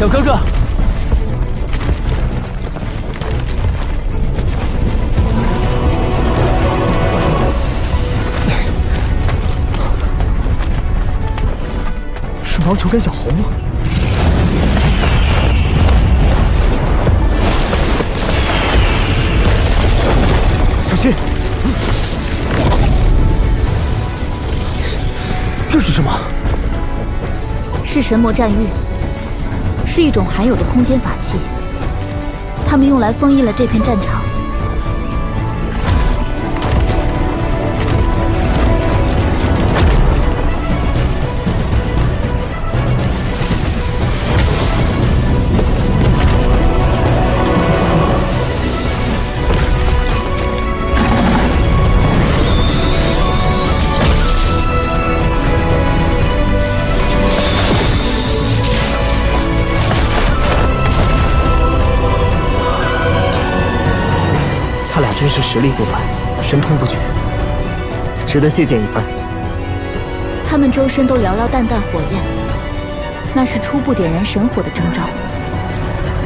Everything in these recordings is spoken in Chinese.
小哥哥。是毛球跟小红。小心！这是什么？是神魔战玉，是一种罕有的空间法器，他们用来封印了这片战场。真是实力不凡，神通不绝，值得借鉴一番。他们周身都缭绕淡淡火焰，那是初步点燃神火的征兆。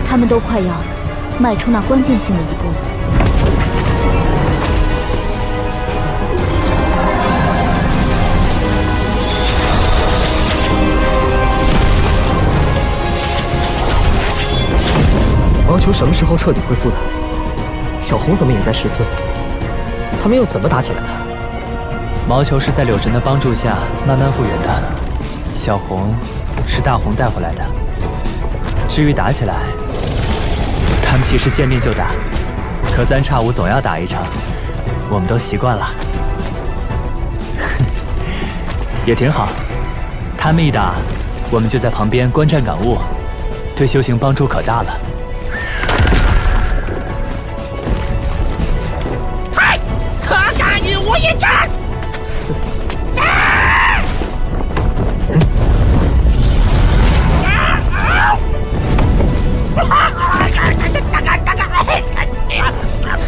他们都快要迈出那关键性的一步。毛球什么时候彻底恢复的？小红怎么也在10寸？他们又怎么打起来的？毛球是在柳神的帮助下慢慢复原的，小红是大红带回来的。至于打起来，他们其实见面就打，隔三差五总要打一场，我们都习惯了。也挺好，他们一打，我们就在旁边观战感悟，对修行帮助可大了。我也战！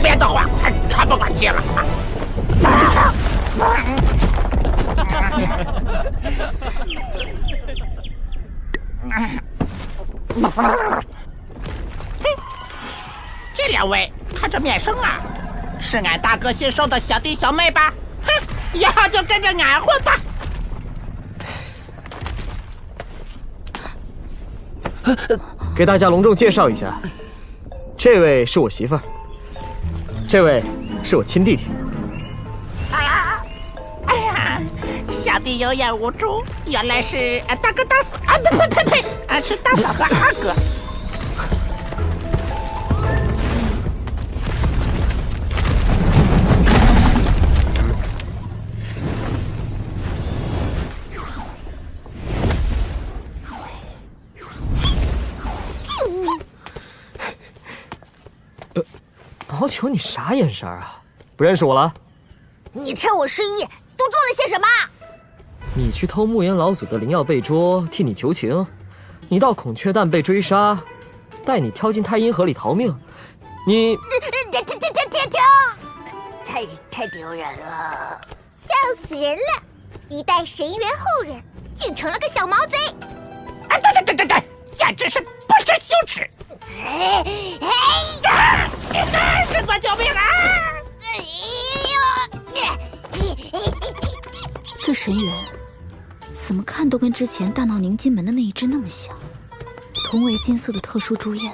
别的话，喘不过气了。这两位看着面生啊。是俺大哥新收的小弟小妹吧？哼，以后就跟着俺混吧。给大家隆重介绍一下，这位是我媳妇儿，这位是我亲弟弟。哎呀，小弟有眼无珠，原来是大哥大嫂啊！呸，是大嫂和二哥。毛球，你啥眼神啊？不认识我了？你趁我失忆都做了些什么？你去偷木岩老祖的灵药贝桌，替你求情；你到孔雀蛋被追杀，带你跳进太阴河里逃命。你停！太丢人了，笑死人了！一代神元后人，竟成了个小毛贼！对，简直是不知羞耻！师尊救命啊！这神元怎么看都跟之前大闹宁金门的那一只那么像，同为金色的特殊朱焰，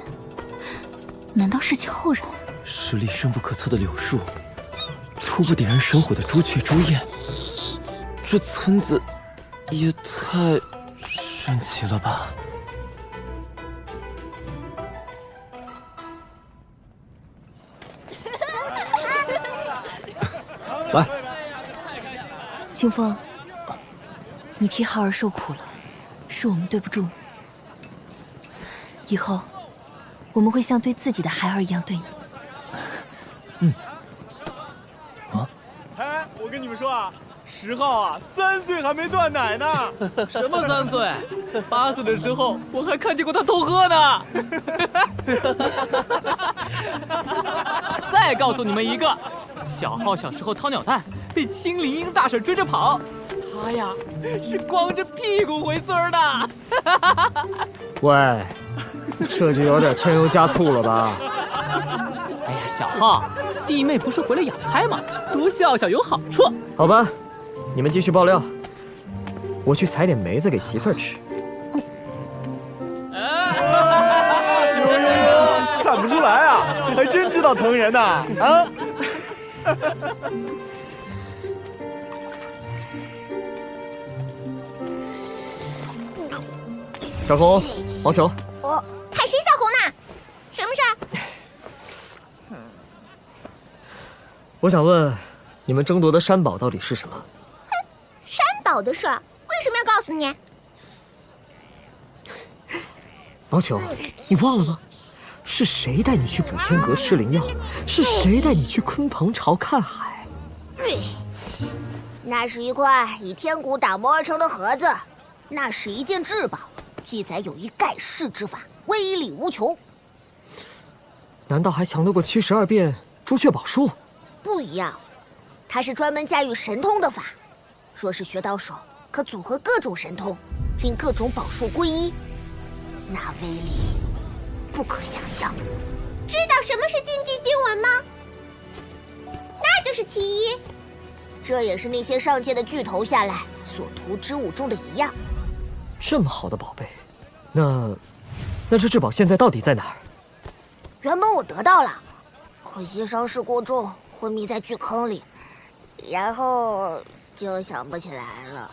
难道是其后人？实力深不可测的柳树，初步点燃神火的朱雀朱焰，这村子也太神奇了吧！来，清风，你替浩儿受苦了，是我们对不住你。以后我们会像对自己的孩儿一样对你。我跟你们说啊，10号啊，3岁还没断奶呢。什么3岁？8岁的时候我还看见过他偷喝呢。再告诉你们一个，小浩小时候掏鸟蛋，被青林英大婶追着跑，他呀是光着屁股回村的。喂，这就有点添油加醋了吧？哎呀，小浩，弟妹不是回来养胎吗？多笑笑有好处。好吧，你们继续爆料，我去采点梅子给媳妇儿吃。看不出来啊，你还真知道疼人呐！啊！小红，毛球，看谁小红呢？什么事儿？我想问，你们争夺的山宝到底是什么？山宝的事儿为什么要告诉你？毛球，你忘了吗？是谁带你去补天阁吃灵药？是谁带你去鲲鹏巢看海？那是一块以天骨打磨而成的盒子，那是一件至宝，记载有一盖世之法，威力无穷。难道还强得过72变朱雀宝术？不一样，它是专门驾驭神通的法。若是学到手，可组合各种神通，令各种宝术归一，那威力不可想象。知道什么是禁忌经文吗？那就是其一。这也是那些上界的巨头下来所图之物中的一样。这么好的宝贝，那这至宝现在到底在哪儿？原本我得到了，可惜伤势过重，昏迷在巨坑里，然后就想不起来了。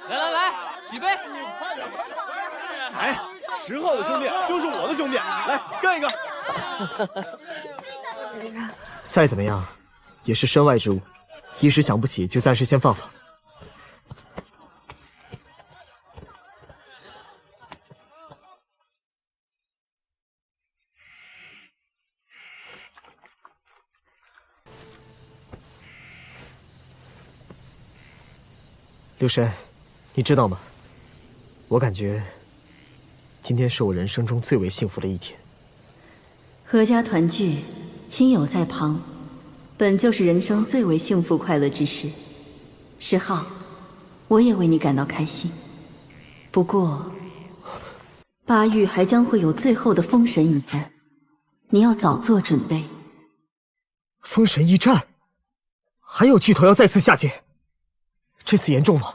来，举杯！哎，10号的兄弟就是我的兄弟，来干一个！再怎么样，也是身外之物，一时想不起就暂时先放放。刘神，你知道吗？我感觉今天是我人生中最为幸福的一天。阖家团聚，亲友在旁，本就是人生最为幸福快乐之事。10号，我也为你感到开心。不过，8域还将会有最后的封神一战，你要早做准备。封神一战，还有巨头要再次下界，这次严重吗？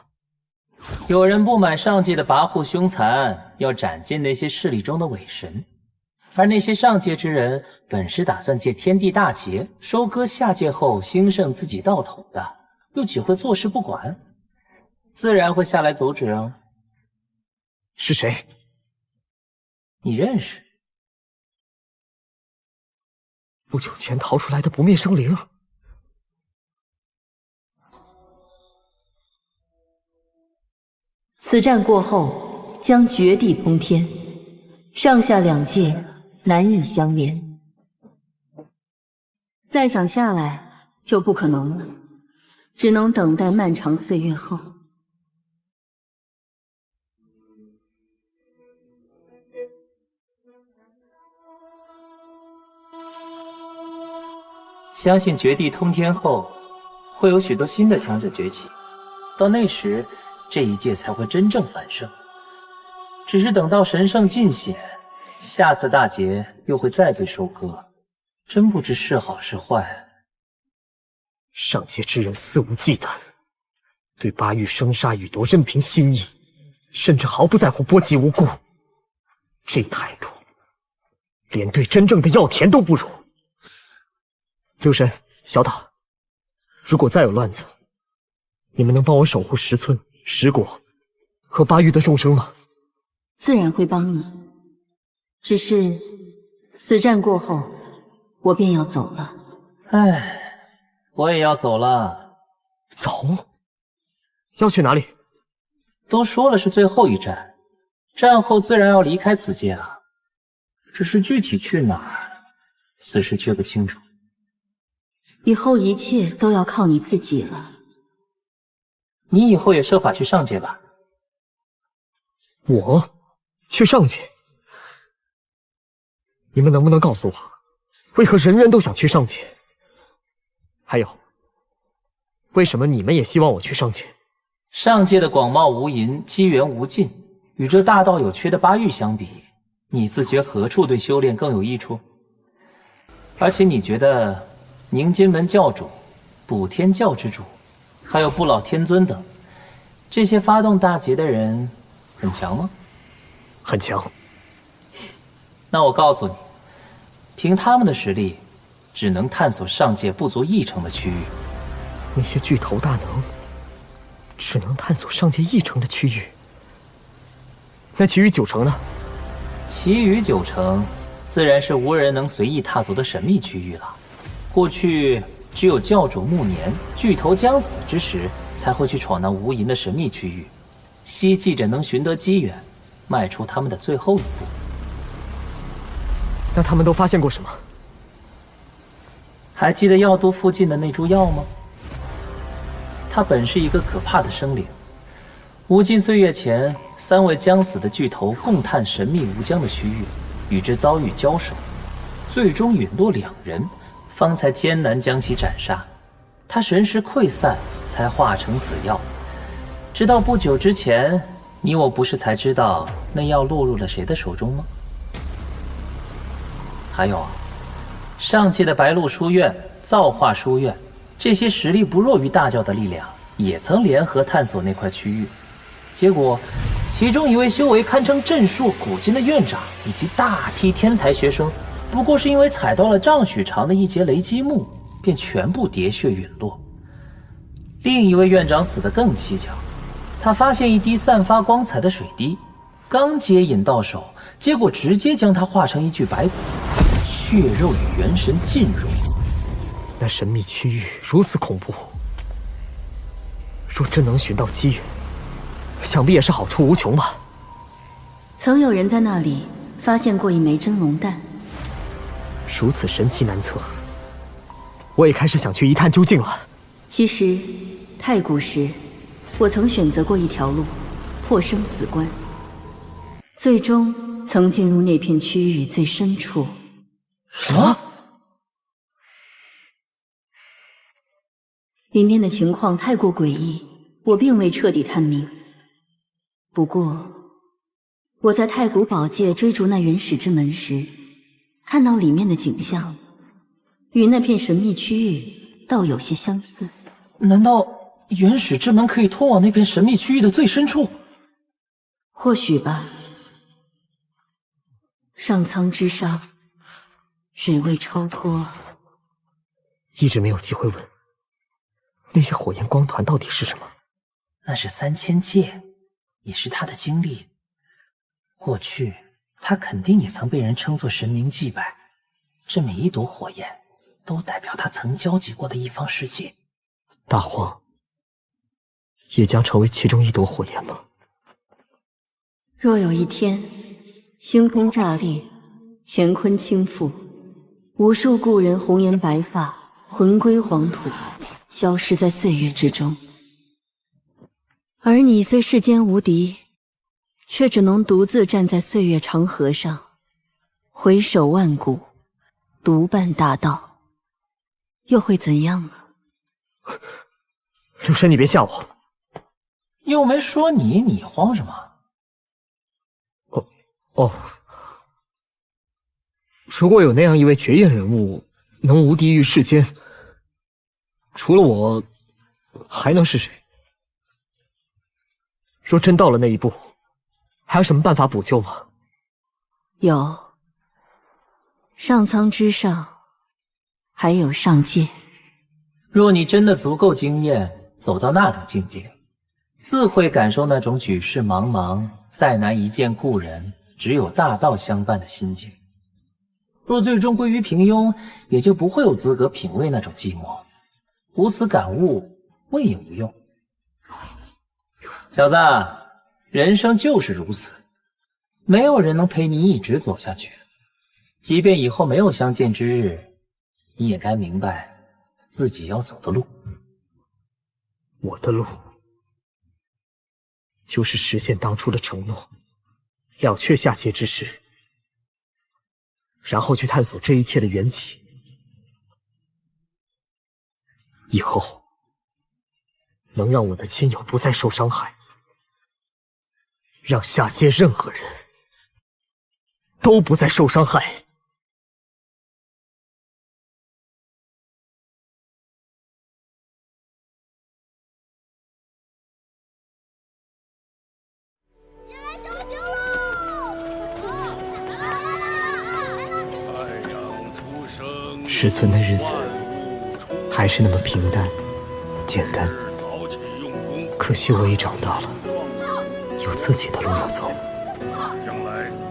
有人不满上界的跋扈凶残，要斩尽那些势力中的伪神，而那些上界之人本是打算借天地大劫收割下界后兴盛自己道统的，又岂会坐视不管？自然会下来阻止啊。是谁？你认识？不久前逃出来的不灭生灵。此战过后，将绝地通天，上下两界难以相连。再想下来就不可能了，只能等待漫长岁月后。相信绝地通天后，会有许多新的强者崛起，到那时，这一界才会真正繁盛。只是等到神圣尽显，下次大劫又会再被收割，真不知是好是坏。上界之人肆无忌惮，对8域生杀予夺任凭心意，甚至毫不在乎波及无辜。这态度，连对真正的药田都不如。六神、小岛，如果再有乱子，你们能帮我守护石村、石国和8域的众生吗？自然会帮你，只是此战过后，我便要走了。唉，我也要走了。走？要去哪里？都说了是最后一战，战后自然要离开此界啊。只是具体去哪儿，此时却不清楚。以后一切都要靠你自己了。你以后也设法去上界吧。我去上界？你们能不能告诉我，为何人人都想去上界？还有，为什么你们也希望我去上界？上界的广袤无垠，机缘无尽，与这大道有缺的巴玉相比，你自觉何处对修炼更有益处？而且你觉得凝金门教主、补天教之主，还有不老天尊等，这些发动大劫的人很强吗？很强。那我告诉你，凭他们的实力，只能探索上界不足1成的区域。那些巨头大能，只能探索上界1成的区域。那其余9成呢？其余9成，自然是无人能随意踏足的神秘区域了。过去只有教主暮年、巨头将死之时，才会去闯那无垠的神秘区域，希冀着能寻得机缘，迈出他们的最后一步。那他们都发现过什么？还记得药都附近的那株药吗？它本是一个可怕的生灵。无尽岁月前，3位将死的巨头共探神秘无疆的区域，与之遭遇交手，最终陨落2人，方才艰难将其斩杀。他神识溃散，才化成此药。直到不久之前，你我不是才知道那药落入了谁的手中吗？还有，上界的白鹿书院、造化书院，这些实力不弱于大教的力量，也曾联合探索那块区域。结果，其中一位修为堪称震烁古今的院长，以及大批天才学生，不过是因为踩到了丈许长的一节雷击木，便全部喋血陨落。另一位院长死得更蹊跷，他发现一滴散发光彩的水滴，刚接引到手，结果直接将它化成一具白骨，血肉与元神尽融。那神秘区域如此恐怖，若真能寻到机缘，想必也是好处无穷吧。曾有人在那里发现过一枚真龙蛋，如此神奇难测，我也开始想去一探究竟了。其实，太古时，我曾选择过一条路，破生死关，最终曾进入那片区域最深处。什么？里面的情况太过诡异，我并未彻底探明。不过，我在太古宝界追逐那原始之门时，看到里面的景象，与那片神秘区域倒有些相似。难道原始之门可以通往那片神秘区域的最深处？或许吧。上苍之上，只为超脱。一直没有机会问，那些火焰光团到底是什么？那是3000界，也是他的经历。过去他肯定也曾被人称作神明祭拜，这每一朵火焰都代表他曾交集过的一方世界。大荒也将成为其中一朵火焰吗？若有一天，星空炸裂，乾坤倾覆，无数故人红颜白发，魂归黄土，消失在岁月之中。而你虽世间无敌，却只能独自站在岁月长河上，回首万古，独伴大道，又会怎样呢？陆深，你别吓我。又没说你，你慌什么？哦，如果有那样一位绝艳人物，能无敌于世间，除了我，还能是谁？若真到了那一步，还有什么办法补救吗？有，上苍之上，还有上界。若你真的足够惊艳，走到那等境界，自会感受那种举世茫茫，再难一见故人，只有大道相伴的心境。若最终归于平庸，也就不会有资格品味那种寂寞。无此感悟，问也无用。小子，人生就是如此，没有人能陪你一直走下去。即便以后没有相见之日，你也该明白自己要走的路。我的路，就是实现当初的承诺，了却下界之事，然后去探索这一切的缘起。能让我的亲友不再受伤害，让下界任何人都不再受伤害。石村的日子还是那么平淡简单，可惜我已长大了，有自己的路要走，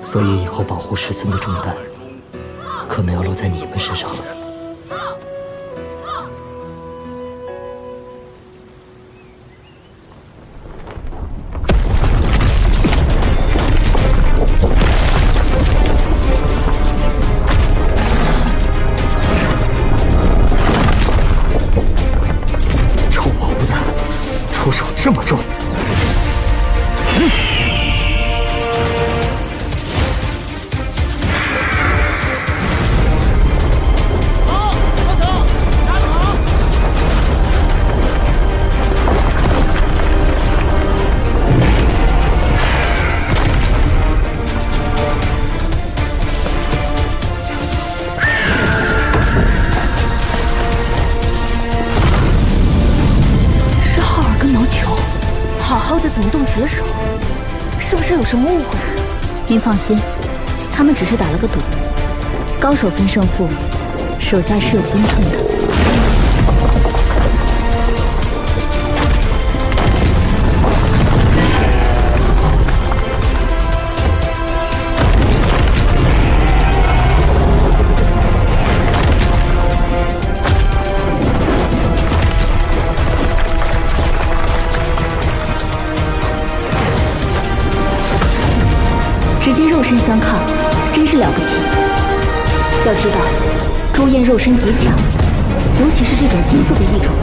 所以以后保护石村的重担可能要落在你们身上了。出手这么重，怎么动起了手？是不是有什么误会？您放心，他们只是打了个赌，高手分胜负，手下是有分寸的。直接肉身相抗，真是了不起。要知道，朱燕肉身极强，尤其是这种金色的异种。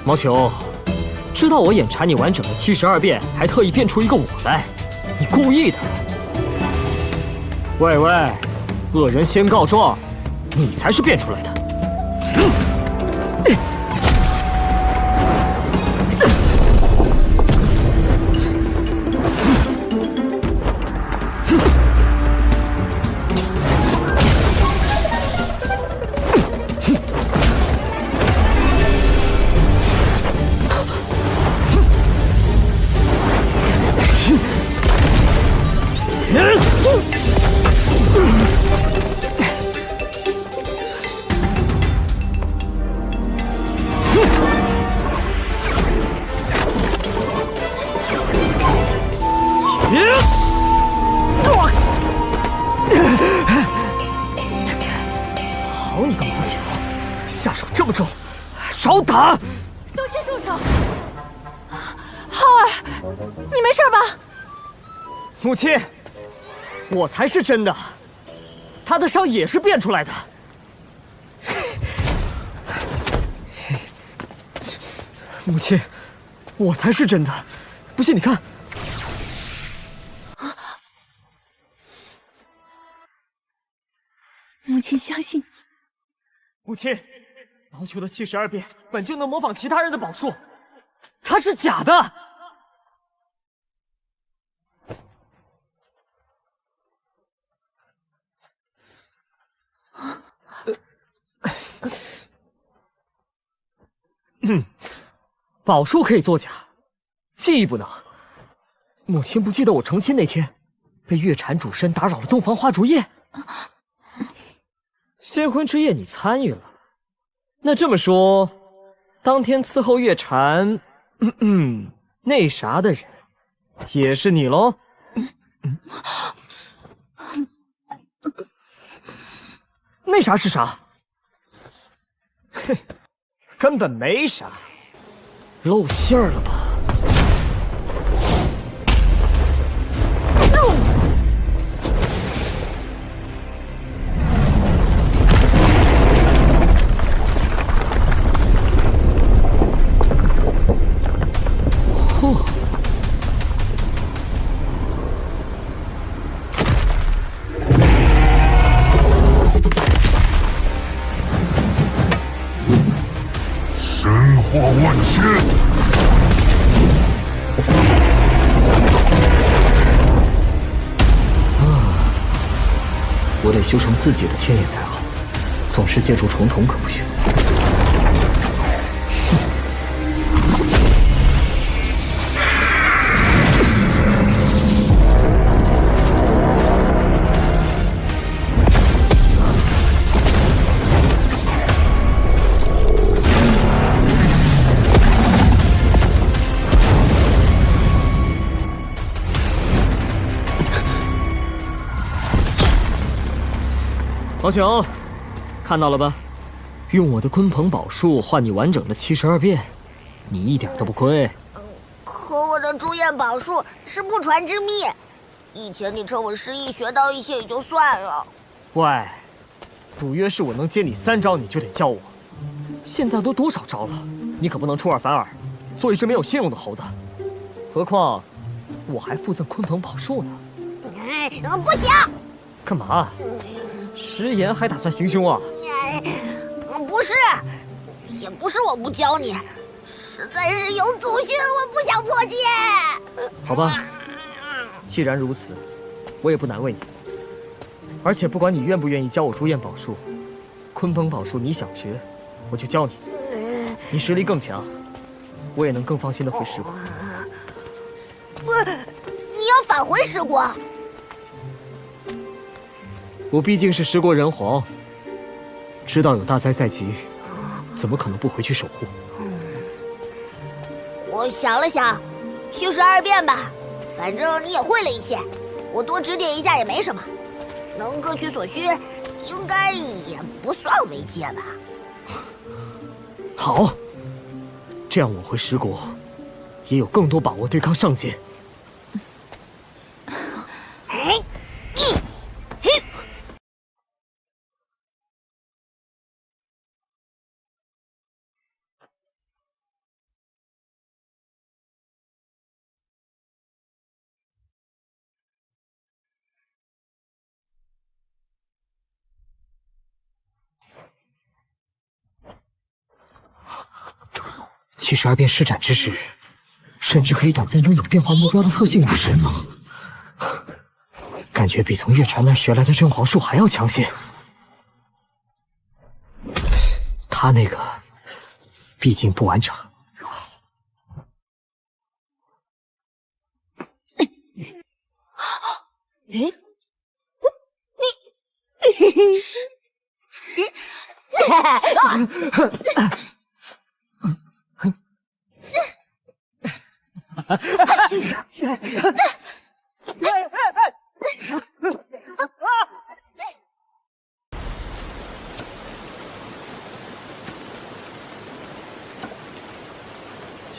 毛球，知道我眼馋你完整的72变，还特意变出一个我来，你故意的。喂喂，恶人先告状，你才是变出来的。好你个毛球，下手这么重，少打！都先住手！浩儿，你没事吧？母亲，我才是真的，他的伤也是变出来的。母亲，我才是真的，不信你看。母亲相信你。母亲，毛球的72变本就能模仿其他人的宝术，它是假的。宝术可以作假，技艺不能。母亲不记得我成亲那天，被月蝉主身打扰了洞房花烛夜？新婚之夜你参与了，那这么说，当天伺候月禅，那啥的人，也是你喽？那啥是啥？哼，根本没啥，露馅儿了吧？火万千！我得修成自己的天眼才好，总是借助重瞳可不行。王雄，看到了吧？用我的鲲鹏宝术换你完整的72变，你一点都不亏。可我的朱焰宝术是不传之秘，以前你趁我失忆学到一些也就算了。喂，赌约是我能接你3招，你就得教我。现在都多少招了，你可不能出尔反尔，做一只没有信用的猴子。何况我还附赠鲲鹏宝术呢。不行！干嘛？食言还打算行凶啊？不是，也不是我不教你，实在是有祖训，我不想破戒。好吧，既然如此，我也不难为你。而且不管你愿不愿意教我朱焰宝术，鲲鹏宝术你想学，我就教你。你实力更强，我也能更放心的回石国。你要返回石国？我毕竟是石国人皇，知道有大灾在即，怎么可能不回去守护？我想了想，去12变吧，反正你也会了一些，我多指点一下也没什么，能各取所需，应该也不算违戒吧。好，这样我回石国，也有更多把握对抗上界。72变施展之时，甚至可以短暂拥有变化目标的特性与神能，感觉比从月禅那学来的真皇术还要强些。他那个毕竟不完整。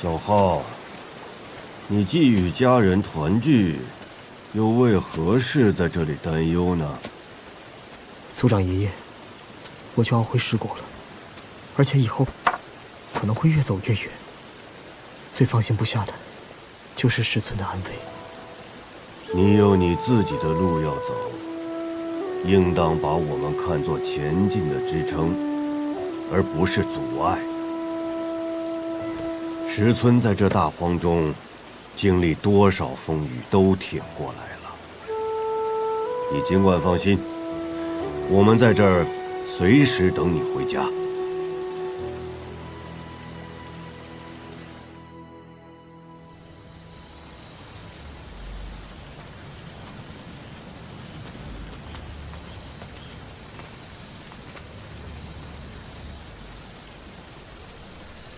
小浩，你既与家人团聚，又为何事在这里担忧呢？族长爷爷，我就要回石国了，而且以后可能会越走越远。最放心不下的，就是师尊的安危。你有你自己的路要走，应当把我们看作前进的支撑，而不是阻碍。石村在这大荒中，经历多少风雨都挺过来了。你尽管放心，我们在这儿随时等你回家。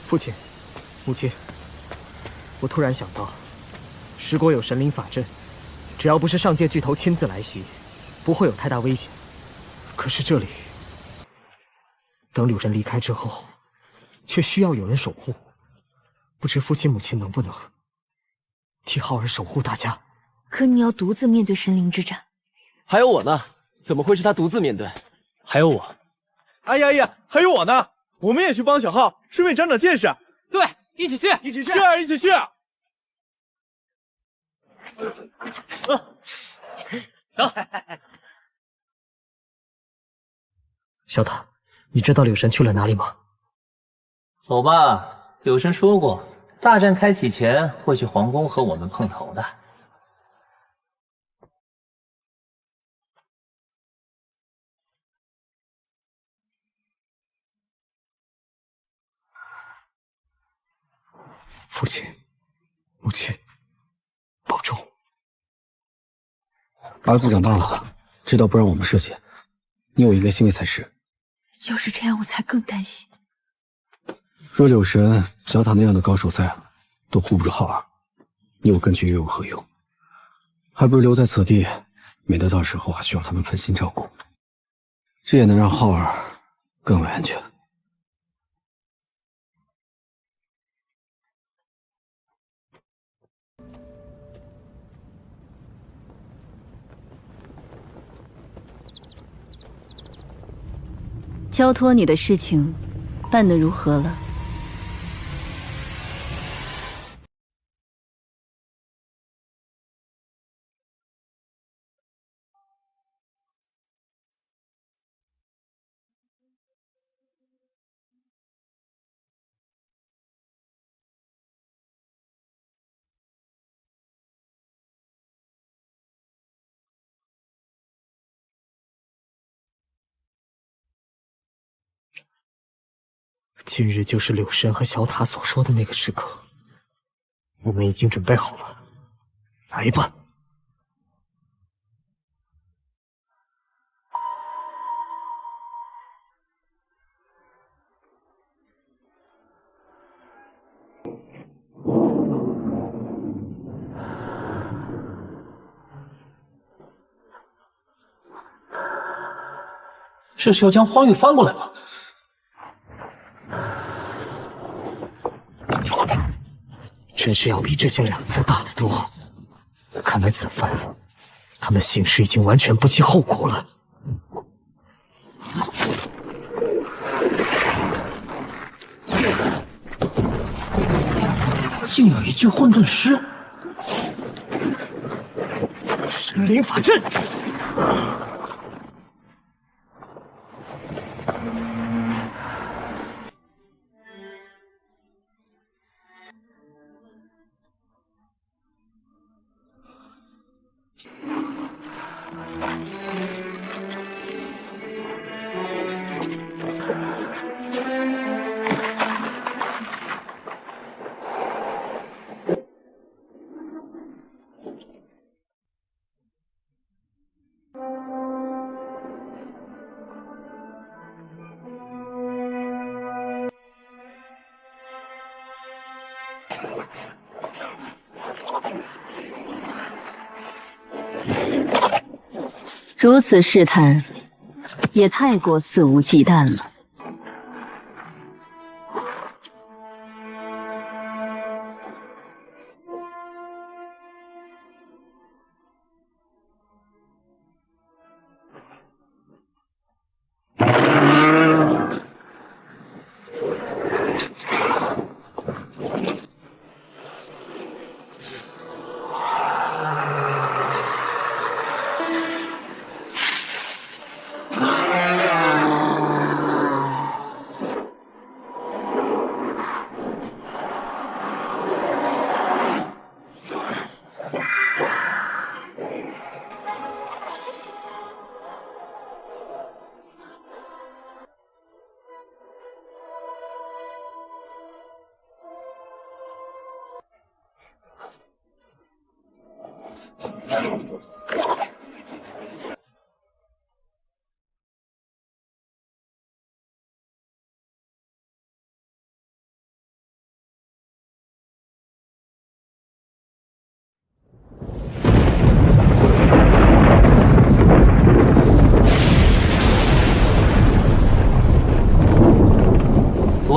父亲，母亲，我突然想到，石国有神灵法阵，只要不是上界巨头亲自来袭，不会有太大危险。可是这里，等柳人离开之后，却需要有人守护。不知父亲母亲能不能替浩儿守护大家？可你要独自面对神灵之战。还有我呢，怎么会是他独自面对？还有我。哎呀呀，还有我呢！我们也去帮小浩，顺便长长见识。对，一起去，一起去，是啊，一起去。走。小塔，你知道柳神去了哪里吗？走吧，柳神说过，大战开启前会去皇宫和我们碰头的。父亲，母亲，保重。儿子长大了，知道不让我们涉险，你我应该欣慰才是。就是这样，我才更担心。若柳神、小塔那样的高手在，都护不住浩儿，你我跟去又有何用？还不如留在此地，免得到时候还需要他们分心照顾。这也能让浩儿更为安全。交托你的事情办得如何了？今日就是柳神和小塔所说的那个时刻，我们已经准备好了，来吧！这是要将荒域翻过来吗？真是要比之前2次大得多。看来此番他们行事已经完全不计后果了。竟有一具混沌尸！神灵法阵！如此试探，也太过肆无忌惮了。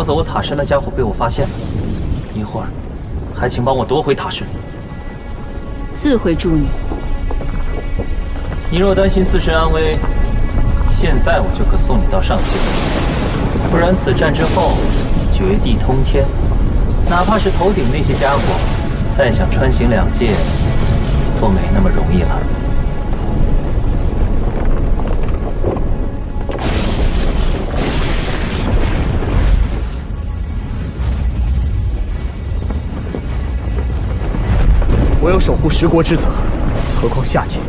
走我塔山的家伙被我发现了，一会儿还请帮我夺回塔身。自会助你。你若担心自身安危，现在我就可送你到上界，不然此战之后绝地通天，哪怕是头顶那些家伙，再想穿行两界都没那么容易了。我有守护十国之责，何况下界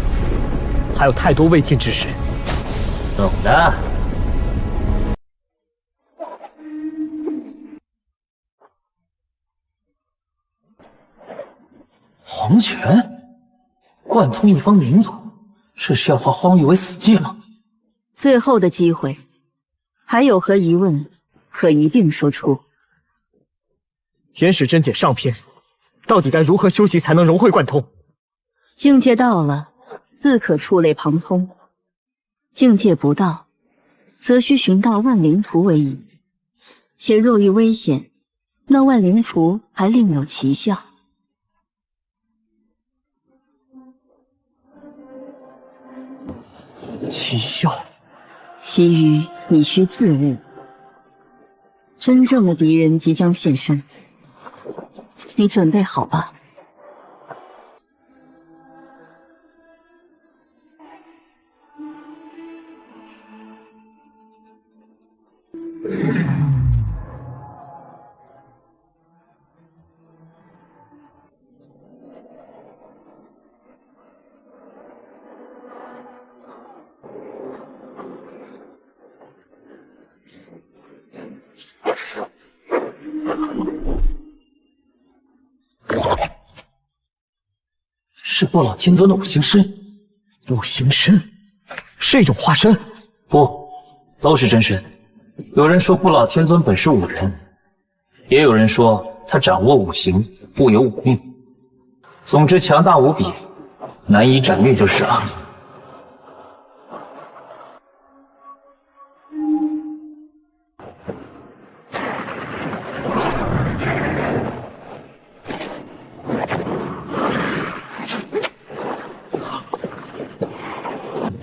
还有太多未尽之事。懂的。黄泉贯通一方领土，这是要化荒域为死界吗？最后的机会，还有何疑问，可一并说出。元始真解上篇，到底该如何修习才能融会贯通？境界到了，自可触类旁通；境界不到，则需寻到万灵图为宜。且若遇危险，那万灵图还另有奇效。奇效？其余你需自悟。真正的敌人即将现身，你准备好吧。是不老天尊的五行身。五行身是一种化身？不，都是真身。有人说不老天尊本是武人，也有人说他掌握五行，布有五命。总之强大无比，难以斩灭就是了。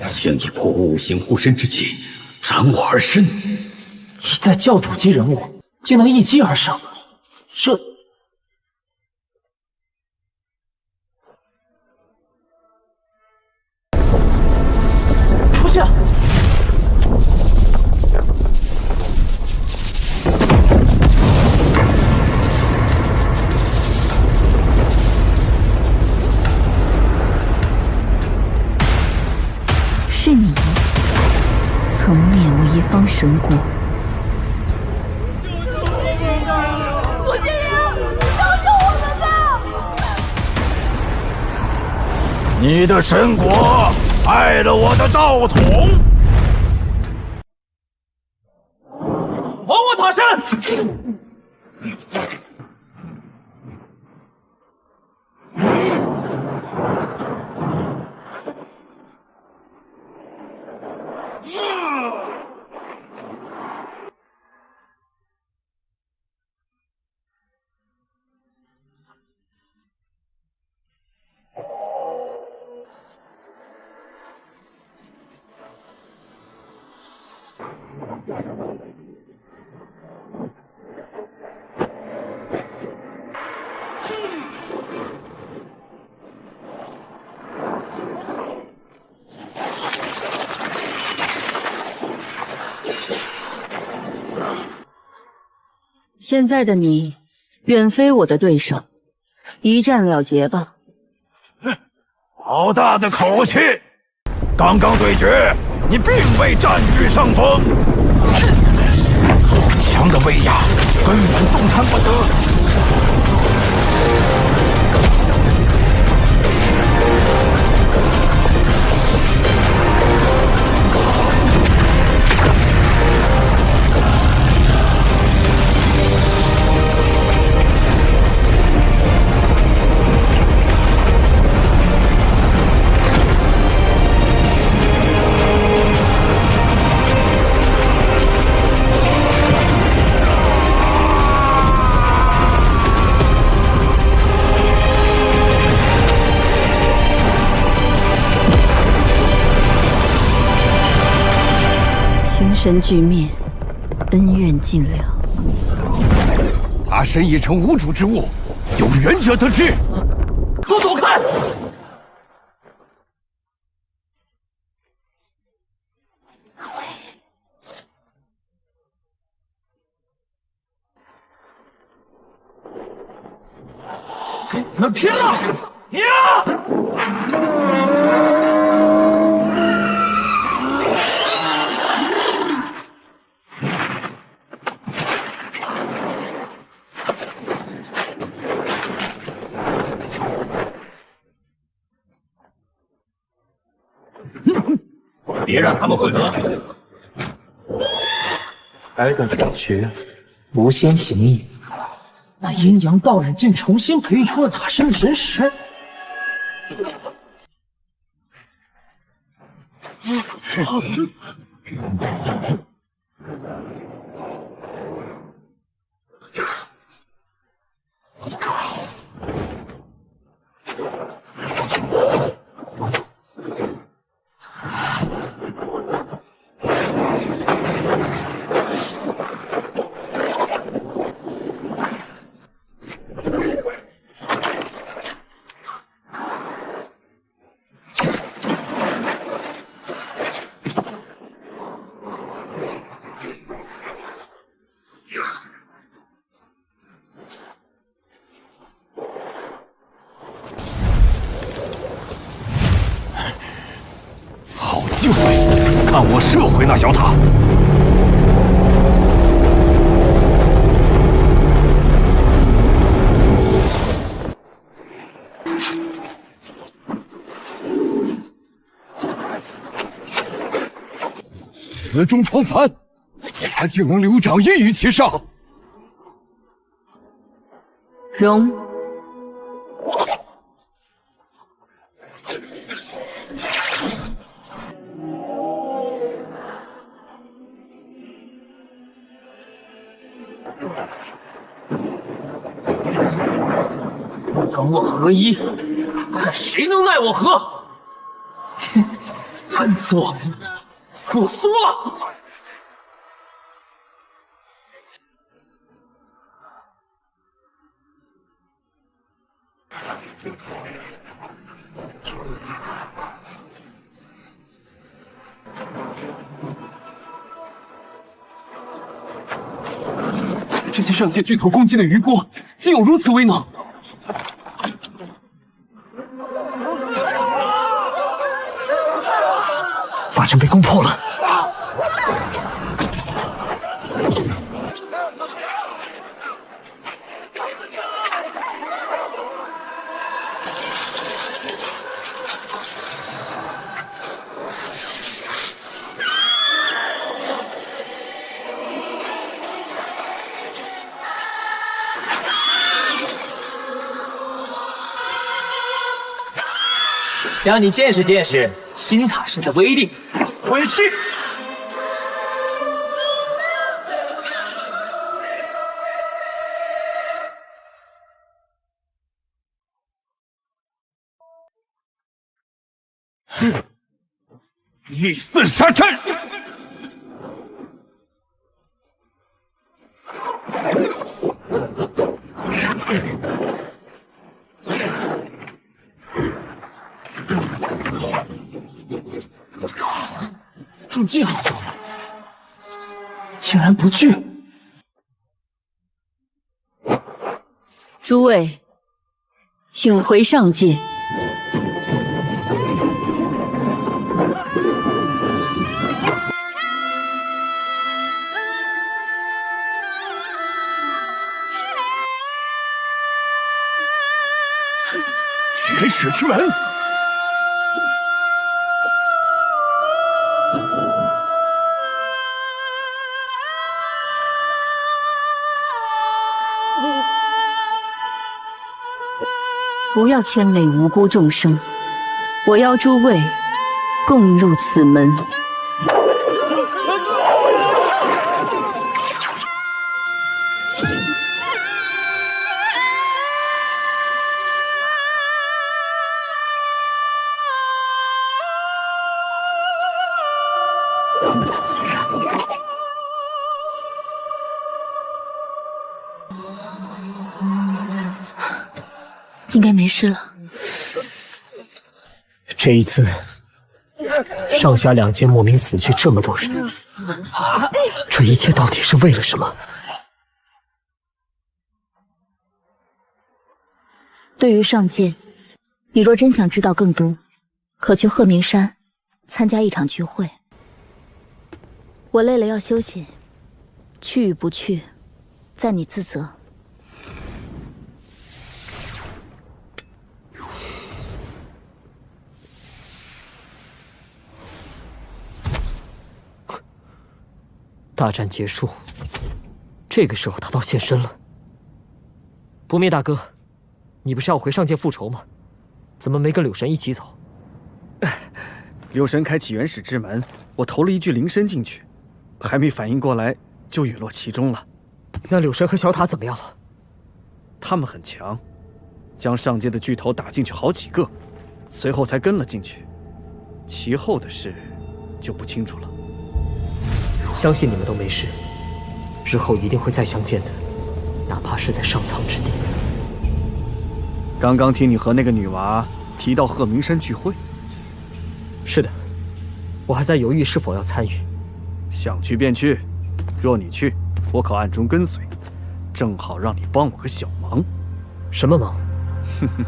先以破五行护身之气，斩我而身。一代教主级人物竟能一击而上，这……出去！是你曾灭我一方神国。祖精灵，救救我们吧！你的神国害了我的道统，还我塔山！现在的你，远非我的对手，一战了结吧。好大的口气！刚刚对决，你并未占据上风，好强的威压，根本动弹不得。神俱灭，恩怨尽了。他神已成无主之物，有缘者得之。都走开！跟你们拼了！呀！别让他们混合。尔等小侄无先行矣。那阴阳道人竟重新培育出了打神的神识。好机会，看我射回那小塔！此中超凡，他竟能留掌印于其上。容。等我合一，看谁能奈我何！哼，犯错，复苏了。这些上界巨头攻击的余波，竟有如此威能！法阵被攻破了。让你见识见识新塔神的威力！滚去！异似杀阵！中计了，竟然不惧！诸位，请回上界。天使之门。不要牵累无辜众生，我邀诸位共入此门。应该没事了。这一次，上下两界莫名死去这么多人，这一切到底是为了什么？对于上界，你若真想知道更多，可去鹤鸣山参加一场聚会。我累了要休息，去与不去，在你自责。大战结束，这个时候他倒现身了。不灭大哥，你不是要回上界复仇吗？怎么没跟柳神一起走？柳神开启原始之门，我投了一具灵身进去，还没反应过来就陨落其中了。那柳神和小塔怎么样了？他们很强，将上界的巨头打进去好几个，随后才跟了进去。其后的事就不清楚了。相信你们都没事，日后一定会再相见的，哪怕是在上苍之地。刚刚听你和那个女娃提到鹤鸣山聚会。是的，我还在犹豫是否要参与。想去便去，若你去，我可暗中跟随，正好让你帮我个小忙。什么忙？哼哼，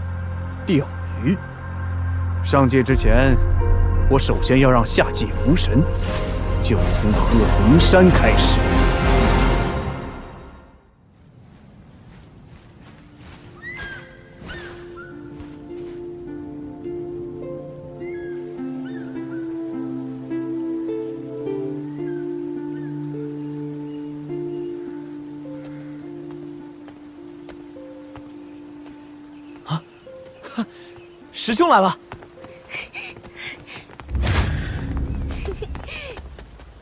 钓鱼。上界之前，我首先要让下界无神，就从鹤鸣山开始。师兄来了。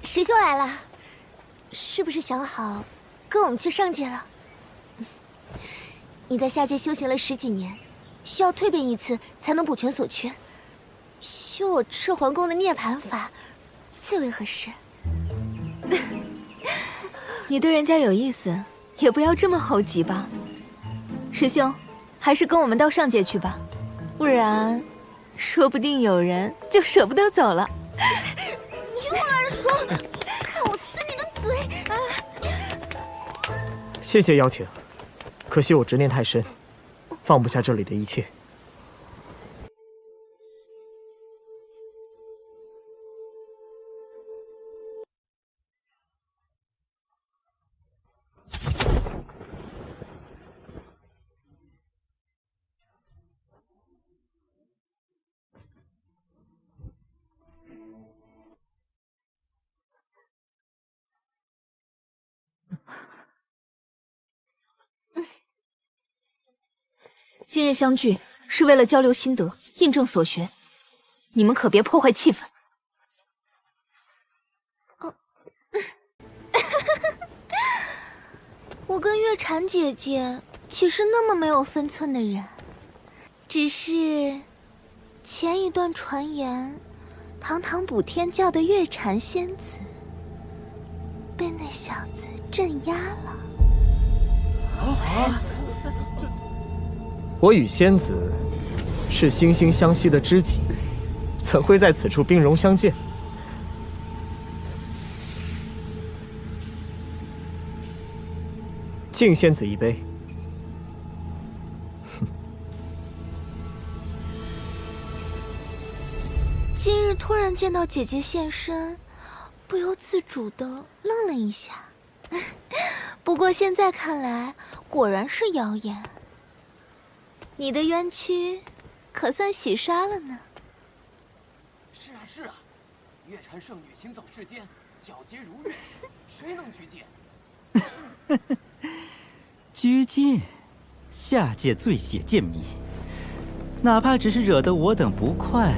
师兄来了，是不是想好跟我们去上界了？你在下界修行了10几年，需要蜕变一次才能补全所缺。修我赤环宫的涅槃法最为合适。你对人家有意思，也不要这么猴急吧。师兄，还是跟我们到上界去吧，不然说不定有人就舍不得走了。你又乱说，看我撕你的嘴！谢谢邀请，可惜我执念太深，放不下这里的一切。今日相聚是为了交流心得，印证所学，你们可别破坏气氛。我跟月禅姐姐岂是那么没有分寸的人？只是前一段传言，堂堂补天教的月禅仙子被那小子镇压了。我与仙子是惺惺相惜的知己，怎会在此处兵戎相见？敬仙子一杯。今日突然见到姐姐现身，不由自主的愣了一下。不过现在看来，果然是谣言。你的冤屈可算洗刷了呢。是啊是啊，月禅圣女行走世间，皎洁如玉，谁能拒见？拘禁，下界最血贱民，哪怕只是惹得我等不快，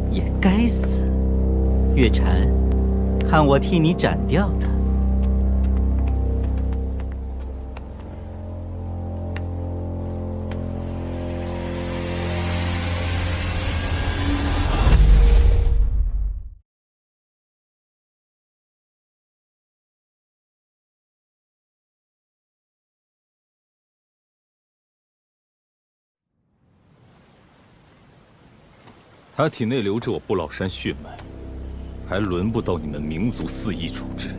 也该死。月禅，看我替你斩掉他。他体内流着我不老山血脉，还轮不到你们民族肆意处置。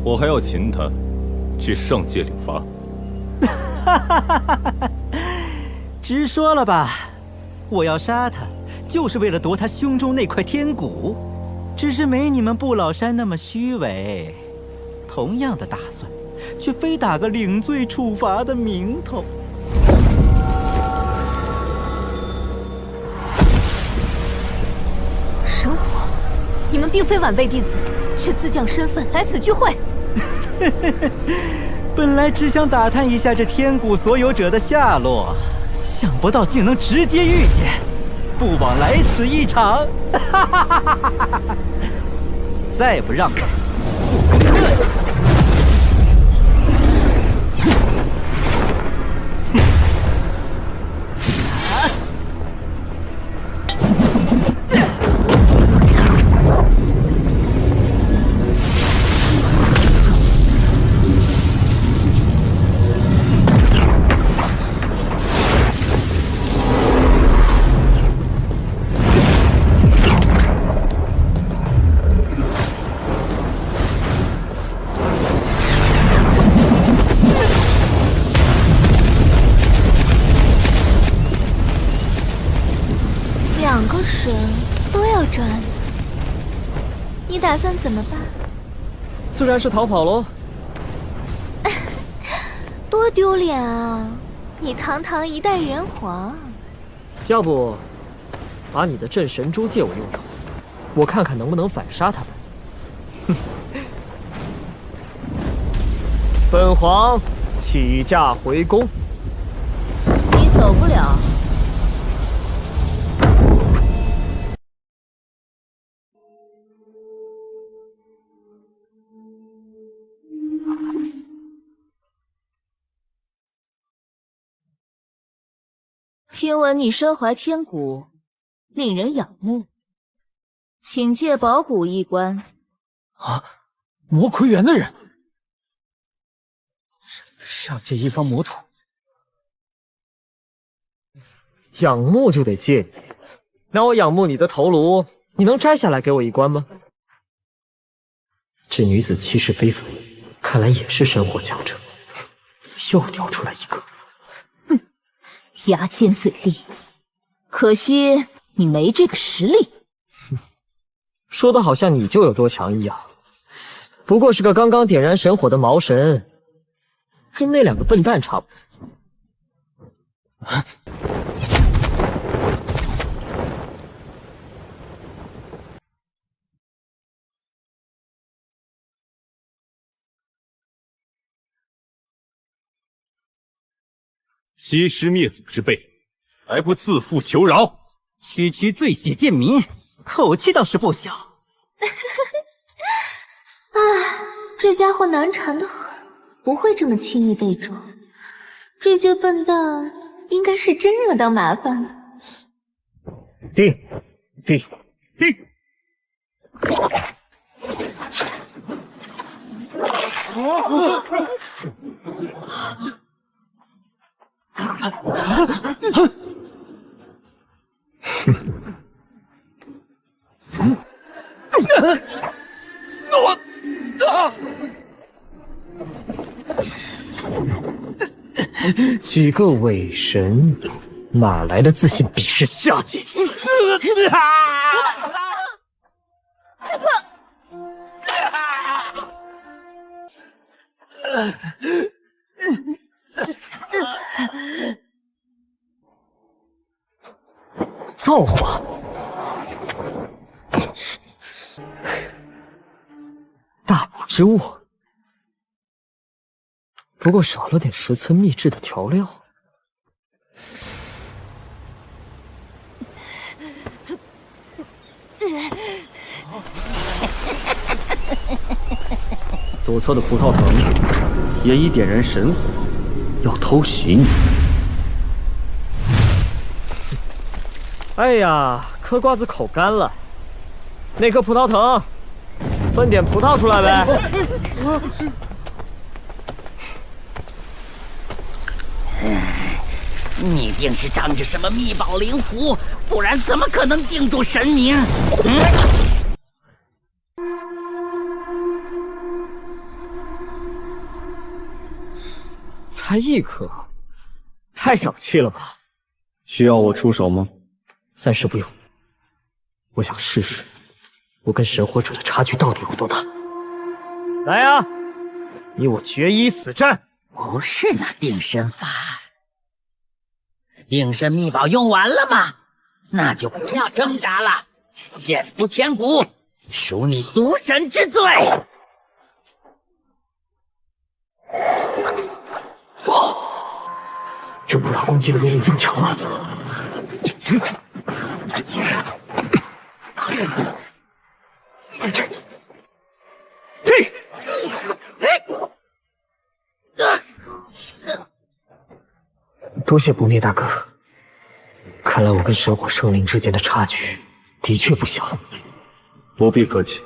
我还要擒他，去上界领罚。直说了吧，我要杀他，就是为了夺他胸中那块天骨。只是没你们不老山那么虚伪，同样的打算，却非打个领罪处罚的名头。神火，你们并非晚辈弟子，却自降身份来此聚会。本来只想打探一下这天骨所有者的下落，想不到竟能直接遇见，不枉来此一场。再不让开，不跟客气。2个神都要抓你，你打算怎么办？自然是逃跑喽。多丢脸啊！你堂堂一代人皇，要不把你的镇神珠借我用用，我看看能不能反杀他们。本皇起驾回宫。你走不了。听闻你身怀天骨，令人仰慕，请借宝骨一关。啊，魔魁园的人，上界一方魔主，仰慕就得借你。那我仰慕你的头颅，你能摘下来给我一关吗？这女子气势非凡，看来也是神火强者。又掉出来一个。牙尖嘴利，可惜你没这个实力。说的好像你就有多强一样，不过是个刚刚点燃神火的毛神，跟那2个笨蛋差不多。欺师灭祖之辈，还不自负求饶？区区罪血贱民，口气倒是不小。啊，这家伙难缠得很，不会这么轻易被抓。这些笨蛋应该是真惹到麻烦了。定。几个伪神，哪来的自信鄙视下界？造化，大补之物，不过少了点10寸秘制的调料。左侧的葡萄藤也已点燃神火，要偷袭你。哎呀，嗑瓜子口干了，那棵葡萄藤，分点葡萄出来呗。你定是仗着什么秘宝灵符，不然怎么可能定住神明？才1颗，太小气了吧？需要我出手吗？暂时不用。我想试试，我跟神火者的差距到底有多大。来啊，你我决一死战！不是那定身法，定身秘宝用完了吗？那就不要挣扎了，剑不全骨，赎你毒神之罪。这不老攻击的威力增强了。多谢不灭大哥，看来我跟神火圣灵之间的差距的确不小。不必客气。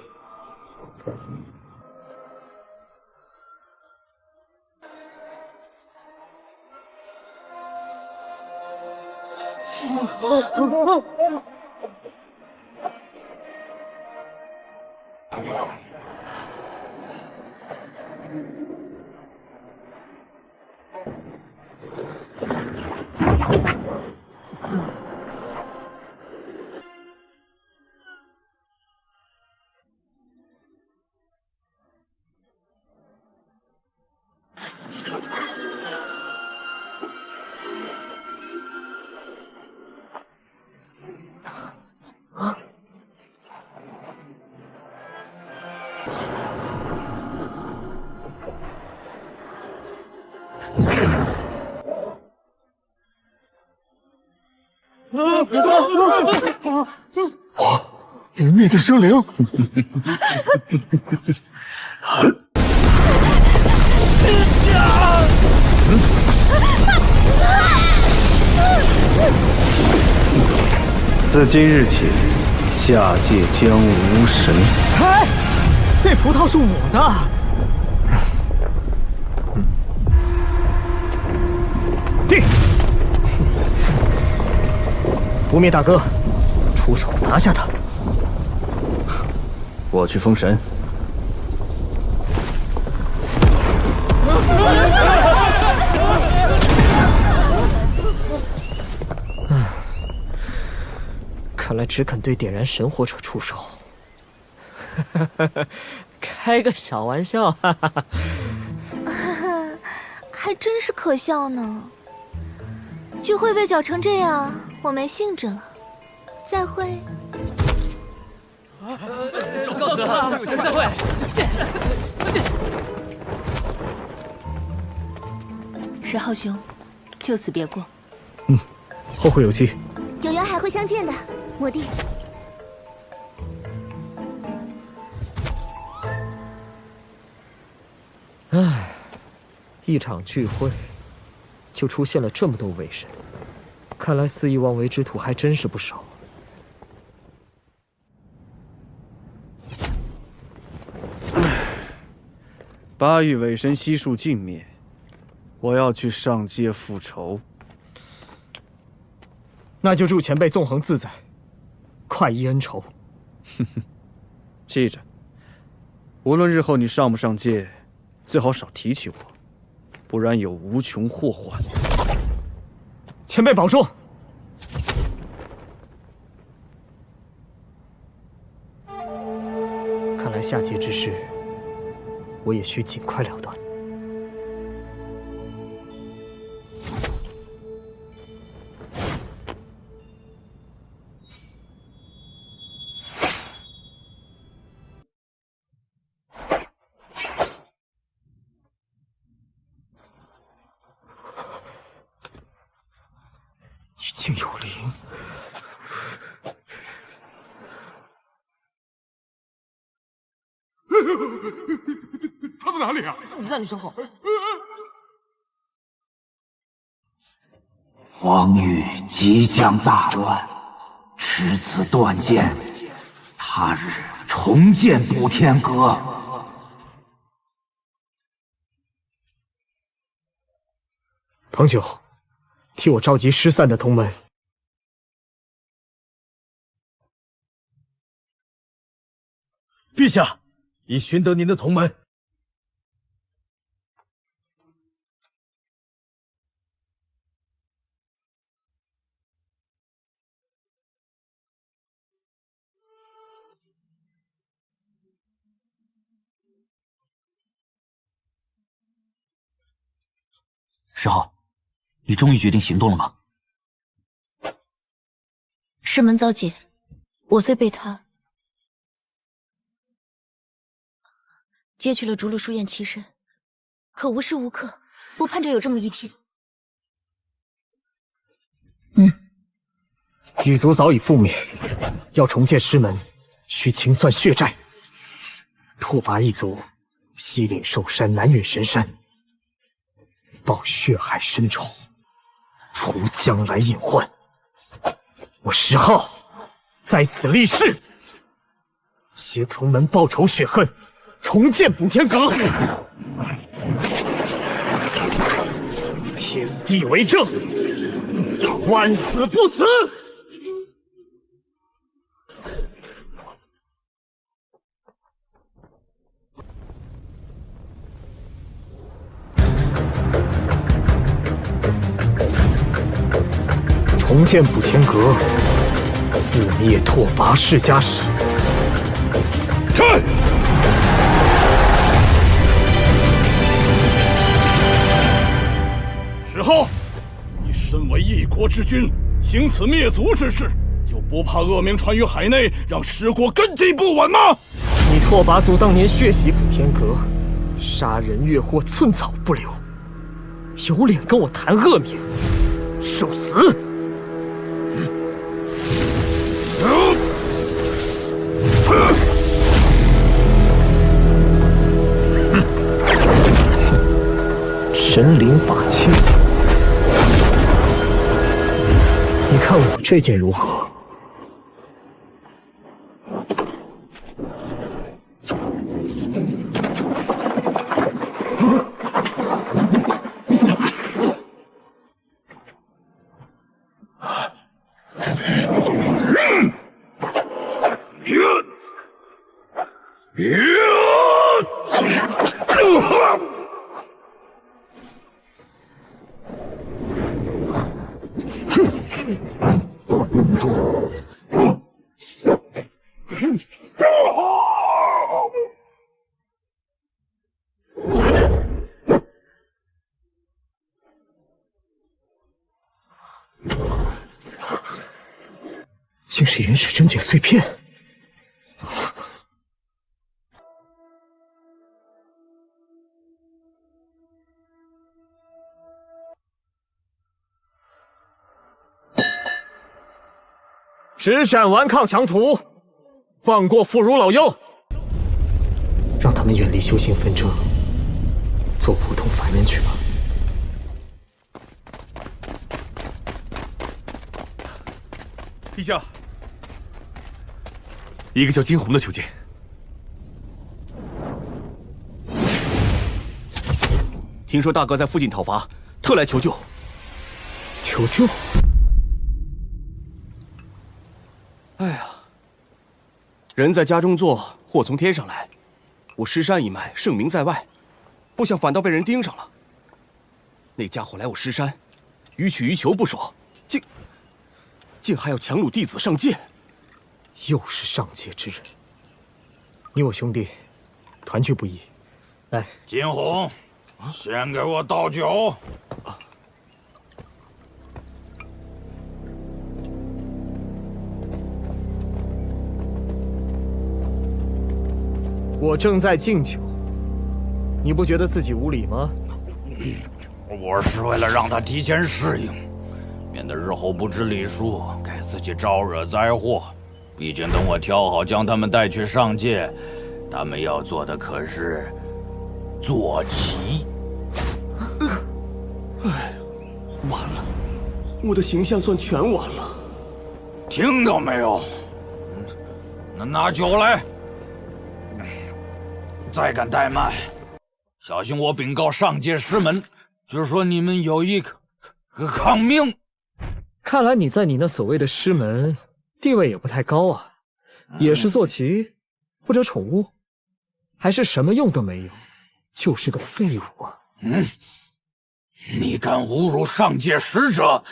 不灭的生灵。自今日起，下界将无神。哎，那葡萄是我的。定。不灭大哥，出手拿下他。我去封神。看来只肯对点燃神火者出手。开个小玩笑，还真是可笑呢。聚会被搅成这样，我没兴致了。再会。告辞，再会。10号兄，就此别过。后会有期。有缘还会相见的，魔帝。唉，一场聚会就出现了这么多伪神，看来肆意妄为之徒还真是不少。8域伪神悉数尽灭，我要去上界复仇。那就祝前辈纵横自在，快意恩仇。哼哼，记着，无论日后你上不上界，最好少提起我，不然有无穷祸患。前辈保重。看来下界之事，我也需尽快了断。已经有灵。他在哪里啊？在你身后。王域即将大乱，持此断剑，他日重建补天阁。彭九，替我召集失散的同门。陛下，已寻得您的同门。石浩，你终于决定行动了吗？师门遭劫，我虽被他劫去了逐鹿书院栖身，可无时无刻不盼着有这么一天。狱卒早已覆灭，要重建师门，需清算血债。拓跋一族西岭寿山，南陨神山，报血海深仇，除将来隐患。我石浩在此立誓，携同门报仇雪恨，重建补天阁。天地为证，万死不辞。重建补天阁，自灭拓跋世家时。战！石浩，你身为一国之君，行此灭族之事，就不怕恶名传于海内，让失国根基不稳吗？你拓跋族当年血洗补天阁，杀人越货，寸草不留，有脸跟我谈恶名？受死！神灵法器，你看我这件如何？竟是原始真解碎片。直斩顽抗强徒，放过妇孺老幼，让他们远离修行纷争，做普通凡人去吧。陛下，一个叫金红的求见。听说大哥在附近讨伐，特来求救。求救？哎呀，人在家中坐，祸从天上来。我尸山一脉盛名在外，不想反倒被人盯上了。那家伙来我尸山，予取予求不说，竟还要强掳弟子上界。又是上界之人，你我兄弟团聚不易。来，金红，先给我倒酒。我正在敬酒，你不觉得自己无礼吗？我是为了让他提前适应，免得日后不知礼数，给自己招惹灾祸。毕竟等我挑好将他们带去上界，他们要做的可是坐骑。哎，完了，我的形象算全完了。听到没有？拿酒来。再敢怠慢，小心我禀告上界师门，就说你们有意抗命！看来你在你那所谓的师门地位也不太高啊，也是坐骑或者宠物，还是什么用都没有，就是个废物啊！你敢侮辱上界使者，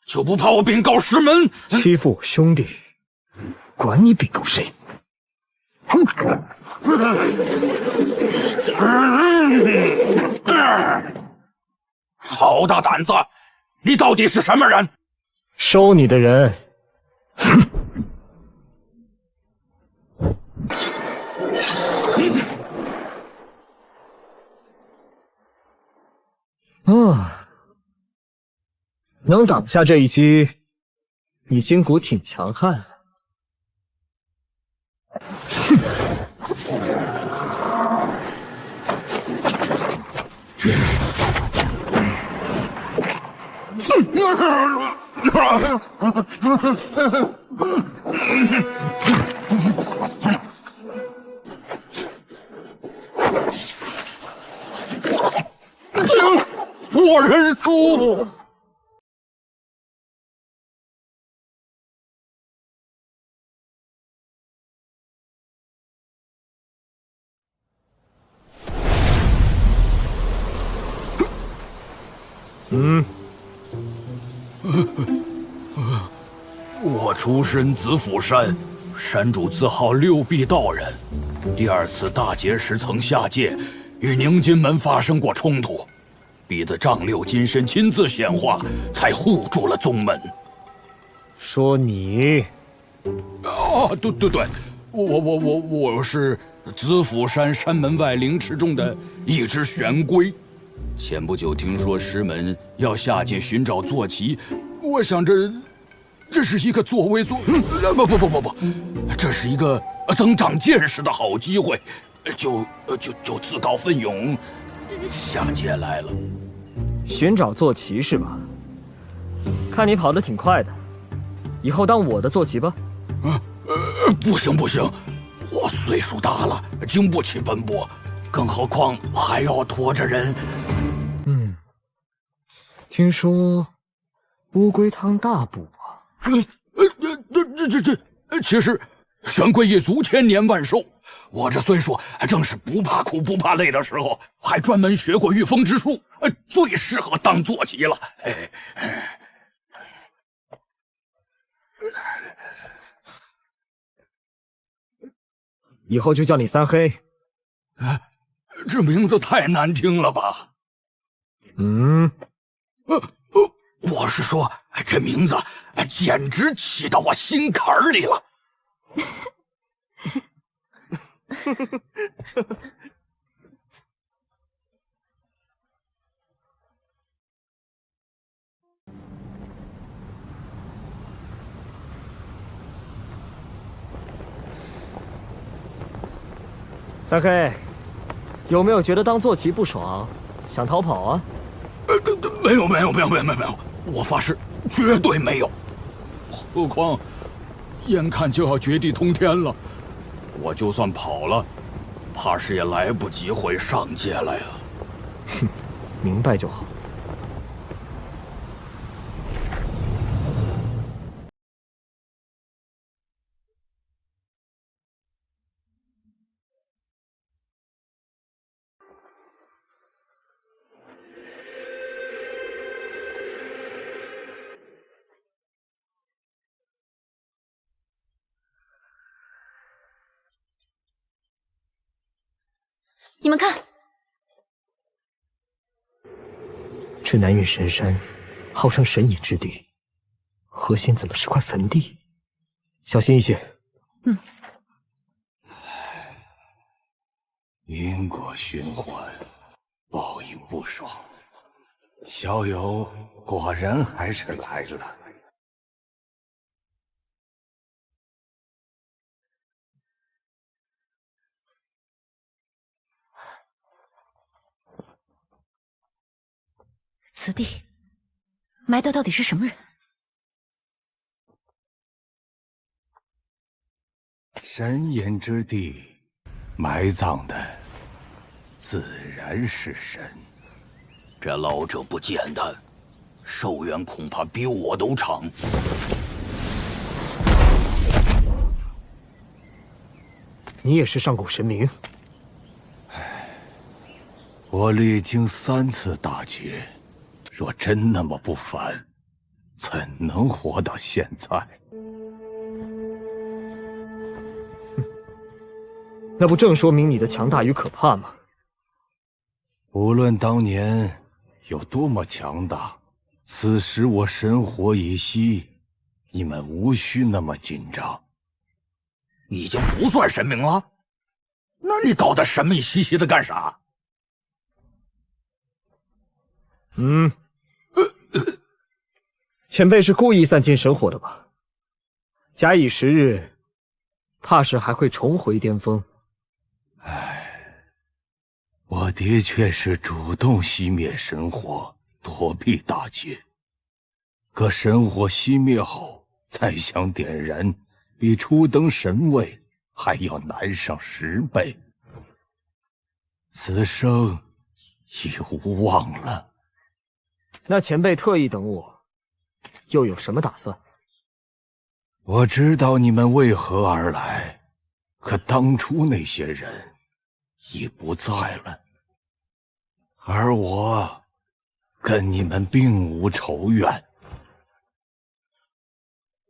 就不怕我禀告师门？欺负我兄弟，管你禀告谁！好大胆子！你到底是什么人？收你的人。能挡下这一击，你筋骨挺强悍。我认输。我出身紫府山，山主自号六臂道人。第二次大劫时曾下界，与宁金门发生过冲突，逼得丈六金身亲自显化，才护住了宗门。说你？对，我是紫府山山门外灵池中的一只玄龟。前不久听说师门要下界寻找坐骑，我想这是一个作威作不，这是一个增长见识的好机会，就自告奋勇下界来了。寻找坐骑是吧？看你跑得挺快的，以后当我的坐骑吧。不行，我岁数大了，经不起奔波，更何况还要驮着人。听说乌龟汤大补啊？其实玄龟也足千年万寿，我这岁数正是不怕苦不怕累的时候，还专门学过御风之术，最适合当坐骑了。以后就叫你三黑。这名字太难听了吧？我是说，这名字简直起到我心坎里了。三黑，有没有觉得当坐骑不爽，想逃跑啊？没有，我发誓绝对没有。何况眼看就要绝地通天了，我就算跑了，怕是也来不及回上界了呀。哼，明白就好。你们看，这南岳神山号称神隐之地，核心怎么是块坟地？小心一些。因果循环，报应不爽。小友果然还是来了。此地埋的到底是什么人？神隐之地，埋葬的自然是神。这老者不简单，寿元恐怕比我都长。你也是上古神明？我历经3次大劫，若真那么不凡，怎能活到现在？那不正说明你的强大与可怕吗？无论当年有多么强大，此时我神火已熄，你们无需那么紧张。已经不算神明了，那你搞得神秘兮兮的干啥？前辈是故意散尽神火的吧？假以时日，怕是还会重回巅峰。我的确是主动熄灭神火，躲避大劫。可神火熄灭后，再想点燃，比初登神位还要难上10倍。此生已无望了。那前辈特意等我，又有什么打算？我知道你们为何而来，可当初那些人已不在了，而我跟你们并无仇怨。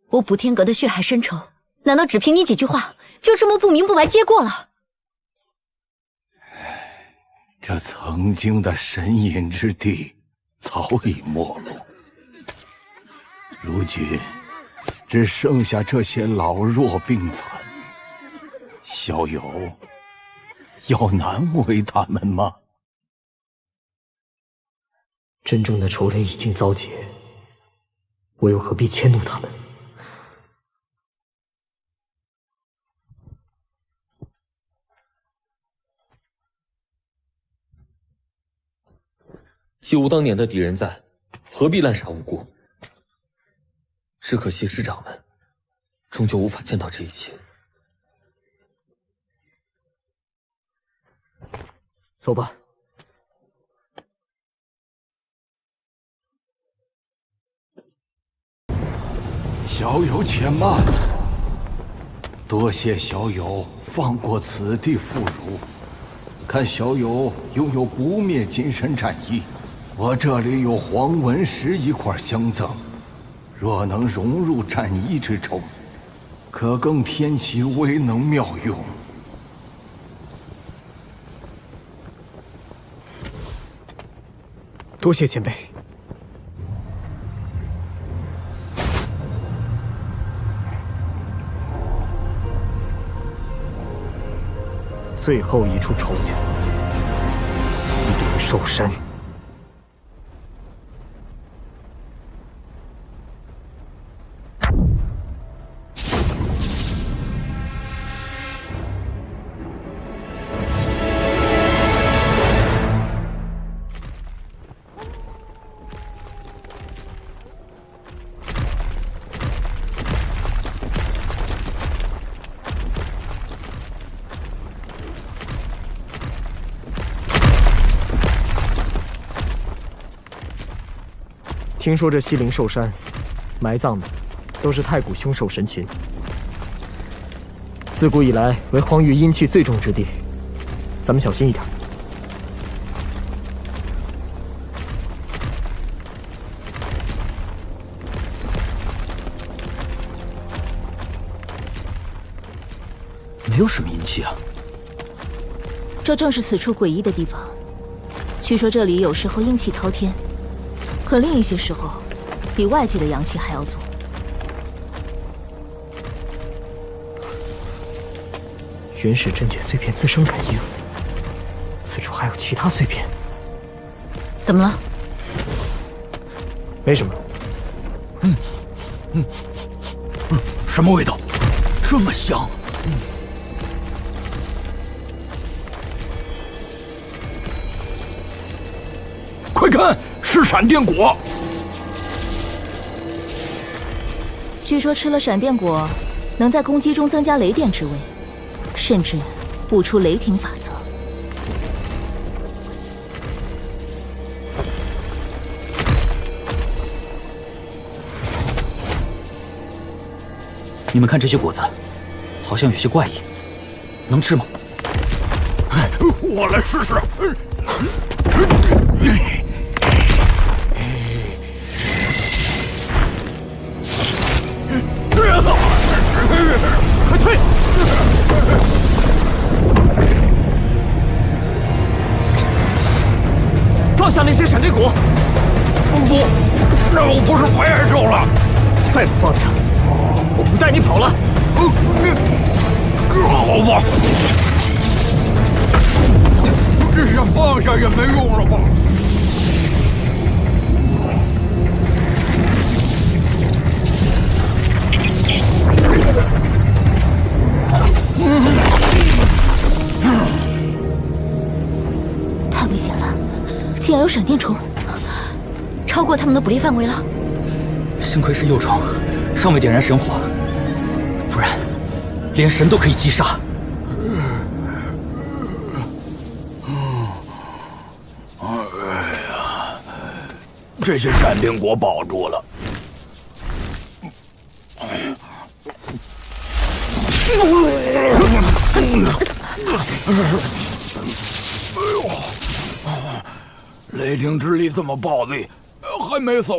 我补天阁的血海深仇，难道只凭你几句话就这么不明不白接过了？这曾经的神隐之地早已没落，如今只剩下这些老弱病残，小友要难为他们吗？真正的仇人已经遭劫，我又何必迁怒他们？既无当年的敌人在，何必滥杀无辜？只可惜师长们终究无法见到这一切。走吧。小友且慢，多谢小友放过此地妇孺。看小友拥有不灭金身战衣，我这里有黄纹石1块相赠，若能融入战衣之中，可更添其威能妙用。多谢前辈。最后一处仇家，西岭寿山。听说这西陵寿山埋葬的都是太古凶兽神禽，自古以来为荒域阴气最重之地，咱们小心一点。没有什么阴气啊。这正是此处诡异的地方。据说这里有时候阴气滔天，可另一些时候，比外界的阳气还要足。原始真解碎片自生感应，此处还有其他碎片。怎么了？没什么。什么味道？这么香！快看，是闪电果！据说吃了闪电果，能在攻击中增加雷电之威，甚至悟出雷霆法则。你们看这些果子，好像有些怪异，能吃吗？我来试试。快退！放下那些闪电果！不，那我不是白挨揍了。再不放下，我不带你跑了。好吧，这下放下也没用了吧？太危险了，竟然有闪电虫，超过他们的捕猎范围了。幸亏是幼虫，尚未点燃神火，不然连神都可以击杀。这些闪电果保住了。雷霆之力这么暴力，还没走。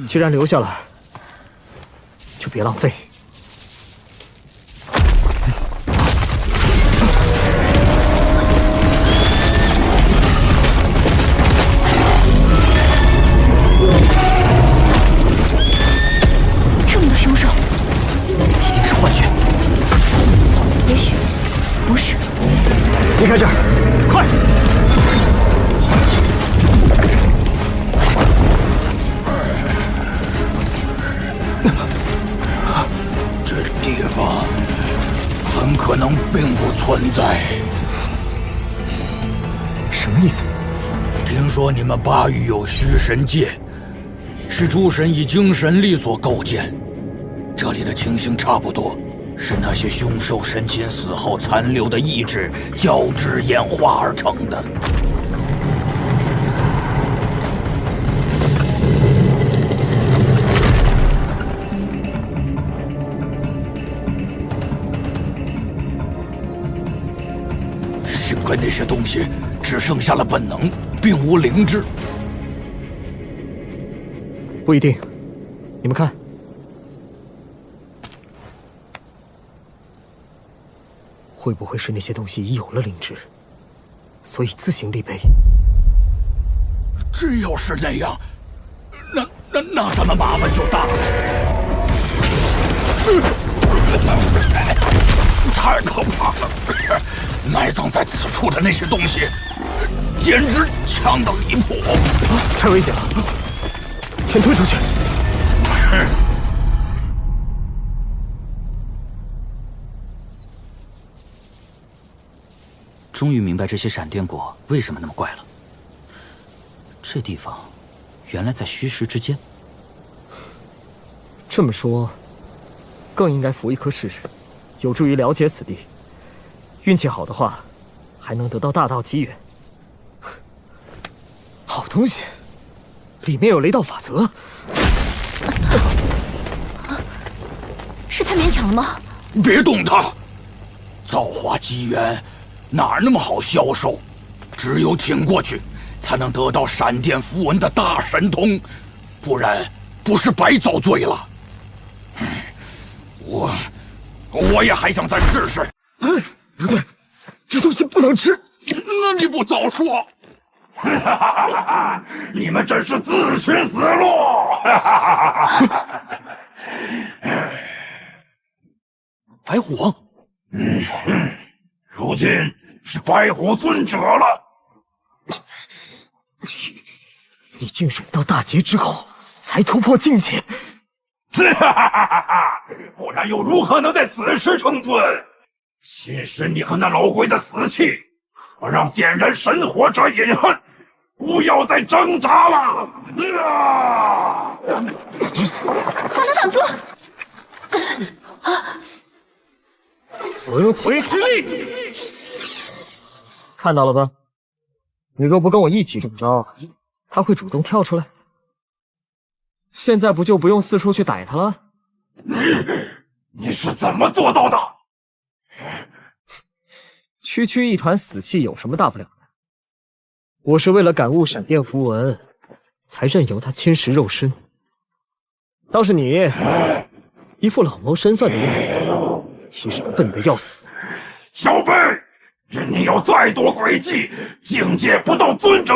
既然留下了，就别浪费。这么多凶手，一定是幻觉。也许不是。离开这儿，快！这地方很可能并不存在。什么意思？听说你们巴域有虚神界，是诸神以精神力所构建。这里的情形差不多，是那些凶兽神禽死后残留的意志交织演化而成的。幸亏那些东西只剩下了本能，并无灵智。不一定，你们看，会不会是那些东西已有了灵智，所以自行立碑？这要是那样，那咱们麻烦就大了。太可怕了！埋葬在此处的那些东西，简直强得离谱。太危险了，先退出去。终于明白这些闪电果为什么那么怪了。这地方原来在虚实之间。这么说，更应该服一颗试试，有助于了解此地。运气好的话，还能得到大道机缘。好东西，里面有雷道法则。是太勉强了吗？别动它！造化机缘哪那么好销售？只有请过去，才能得到闪电符文的大神通，不然不是白遭罪了。我也还想再试试。不对，这东西不能吃。那你不早说！你们真是自寻死路！白虎王，如今是白虎尊者了。你竟忍到大劫之后才突破境界，不然又如何能在此时成尊？侵蚀你和那老鬼的死气，可让点燃神火者隐恨，不要再挣扎了！把他挡住！轮回之力，看到了吧？你若不跟我一起中招，他会主动跳出来。现在不就不用四处去逮他了？你是怎么做到的？区区一团死气有什么大不了的？我是为了感悟闪电符文，才任由他侵蚀肉身。倒是你，一副老谋深算的样子，其实笨得要死。小辈，任你有再多诡计，境界不到尊者，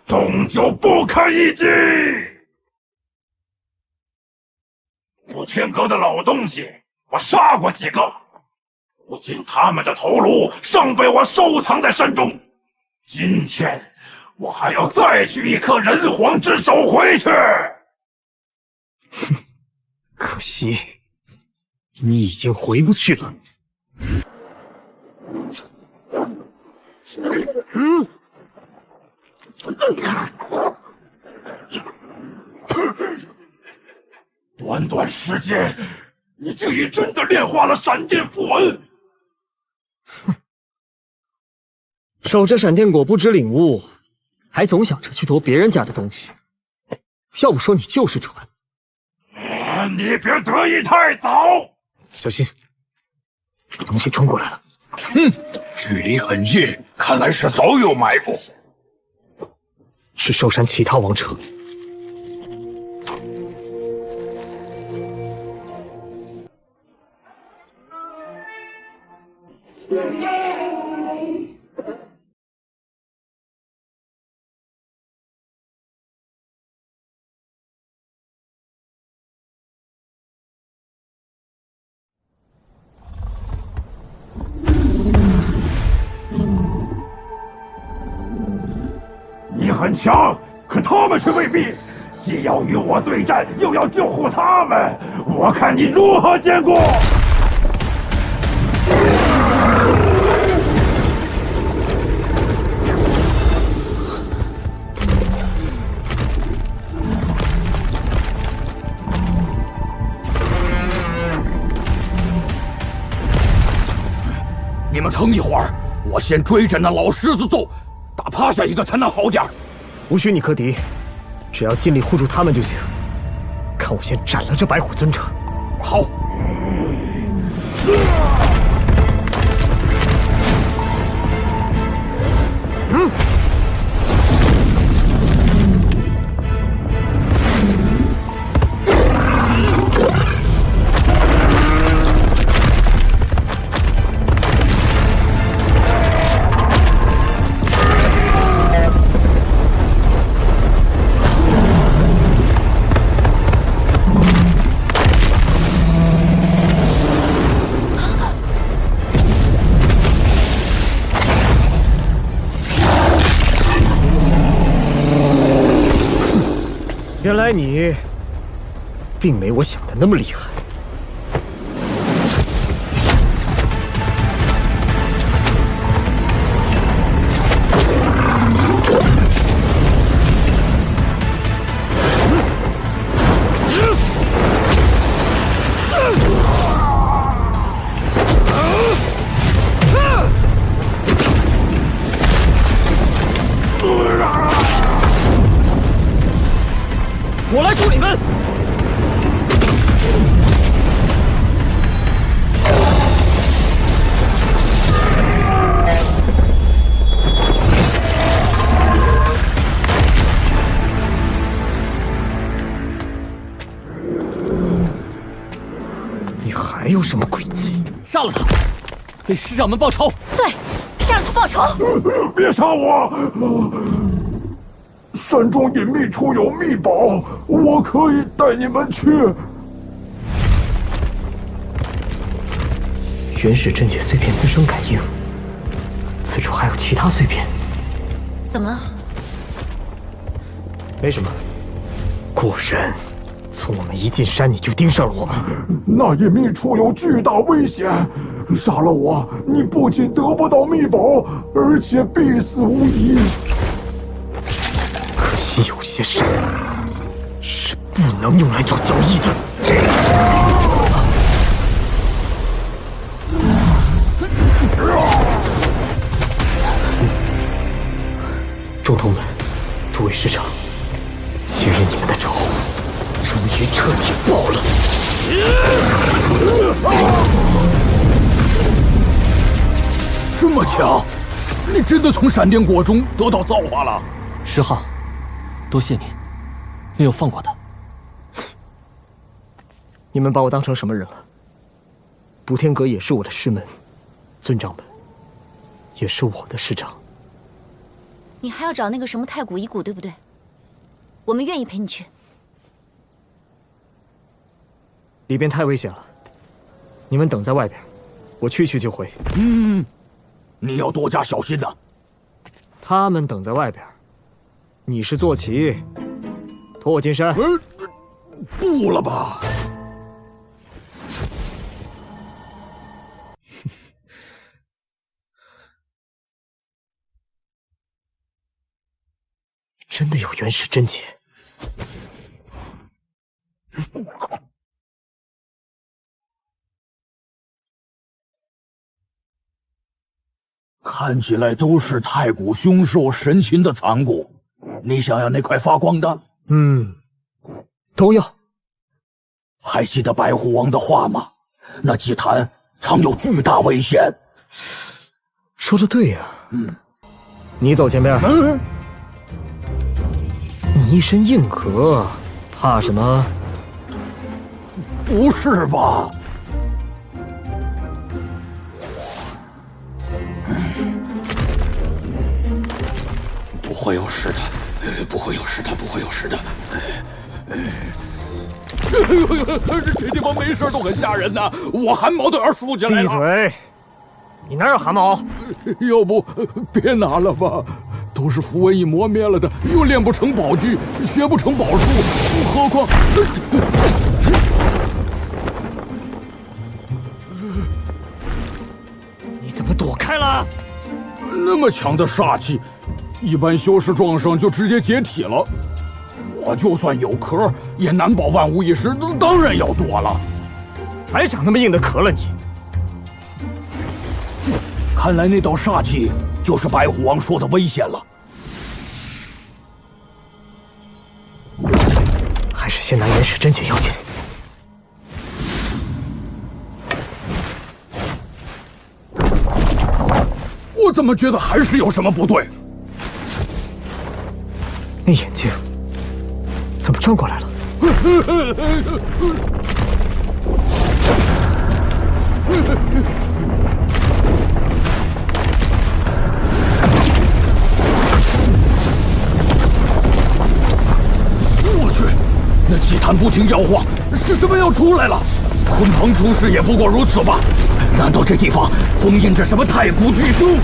终究不堪一击。不天阁的老东西，我杀过几个，如今他们的头颅尚被我收藏在山中。今天我还要再取一颗人皇之手回去。可惜，你已经回不去了。短短时间，你竟已真的炼化了闪电符文。守着闪电果不知领悟，还总想着去夺别人家的东西。要不说你就是蠢。你别得意太早。小心，有东西冲过来了。距离很近，看来是早有埋伏。是寿山其他王者。你很强，可他们却未必。既要与我对战，又要救护他们，我看你如何兼顾！你们撑一会儿，我先追着那老狮子揍，打趴下一个才能好点儿。无需你克敌，只要尽力护住他们就行。看我先斩了这白虎尊者。好。原来你并没我想的那么厉害。我来助你们！你还有什么诡计？杀了他，为师长们报仇！对，杀了他报仇！别杀我！山中隐秘处有秘宝，我可以带你们去。原始真解碎片自身感应，此处还有其他碎片。怎么了？没什么。果然，从我们一进山你就盯上了我们。那隐秘处有巨大危险，杀了我，你不仅得不到秘宝，而且必死无疑。可惜有些事是不能用来做交易的。众同们，诸位师长，今日你们的仇，是局彻底爆了。这么强，你真的从闪电果中得到造化了？石浩，多谢你，没有放过他。你们把我当成什么人了？补天阁也是我的师门，尊长们也是我的师长。你还要找那个什么太古遗骨，对不对？我们愿意陪你去。里边太危险了，你们等在外边，我去就回。你要多加小心呐。他们等在外边，你是坐骑，拖我进山。不了吧？真的有元始真解。看起来都是太古凶兽神禽的残骨，你想要那块发光的？都要。还记得白虎王的话吗？那祭坛藏有巨大危险。说的对呀。你走前边。你一身硬壳，怕什么？不是吧？不会有事的，不会有事的，不会有事的。这地方没事都很吓人呐，我汗毛都要竖起来了。闭嘴！你哪有汗毛？要不别拿了吧，都是符文已磨灭了的，又练不成宝具，学不成宝术，何况……你怎么躲开了？那么强的煞气，一般修士撞上就直接解体了。我就算有壳，也难保万无一失，当然要躲了。还长那么硬的壳了你？看来那道煞气就是白虎王说的危险了。还是先拿元始真解要紧。我怎么觉得还是有什么不对？那眼睛怎么转过来了？我去，那祭坛不停摇晃，是什么要出来了？鲲鹏出世也不过如此吧？难道这地方封印着什么太古巨凶？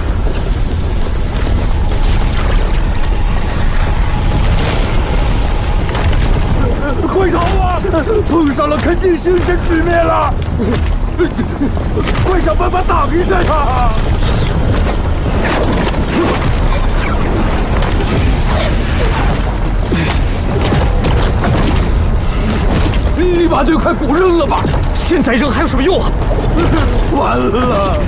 快逃啊！碰上了肯定形神俱灭了！快想办法挡一下他！你把这块骨扔了吧！现在扔还有什么用啊？完了！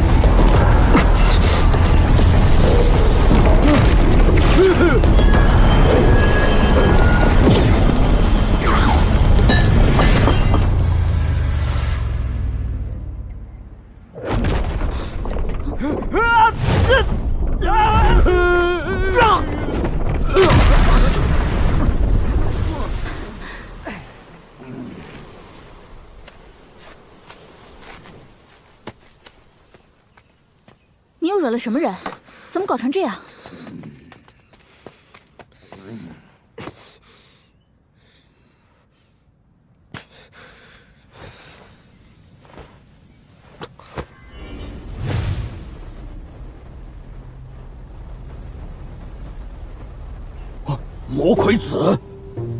你又惹了什么人？怎么搞成这样？魔魁子，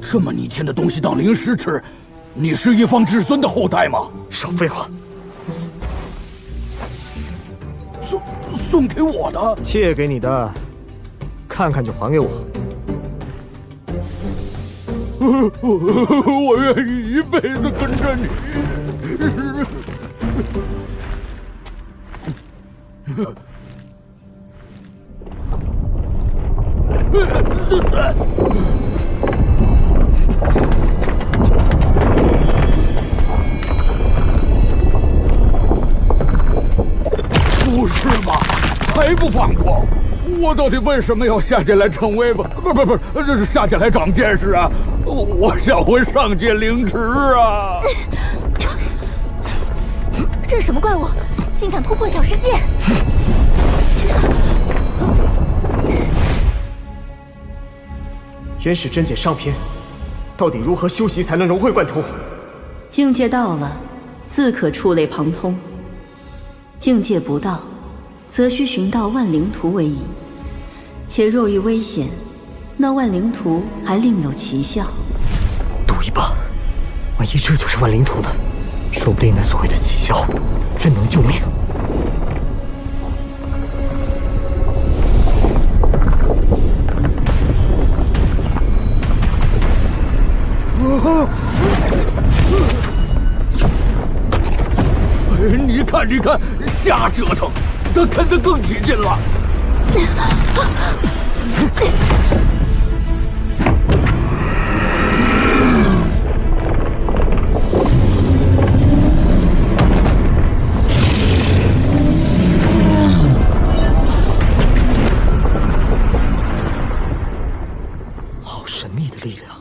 这么逆天的东西当零食吃，你是一方至尊的后代吗？少废话！送给我的，借给你的，看看就还给我。我愿意一辈子跟着你。不是吗？还不放过？我到底为什么要下界来逞威风？不是，这是下界来长见识啊！我想回上界凌迟啊！这是什么怪物？竟想突破小世界！原始真解上篇，到底如何修习才能融会贯通？境界到了，自可触类旁通；境界不到，则需寻到万灵图为宜。且若遇危险，那万灵图还另有奇效。赌一把，万一这就是万灵图呢？说不定那所谓的奇效，真能救命。你看，瞎折腾，他啃得更起劲了。好神秘的力量。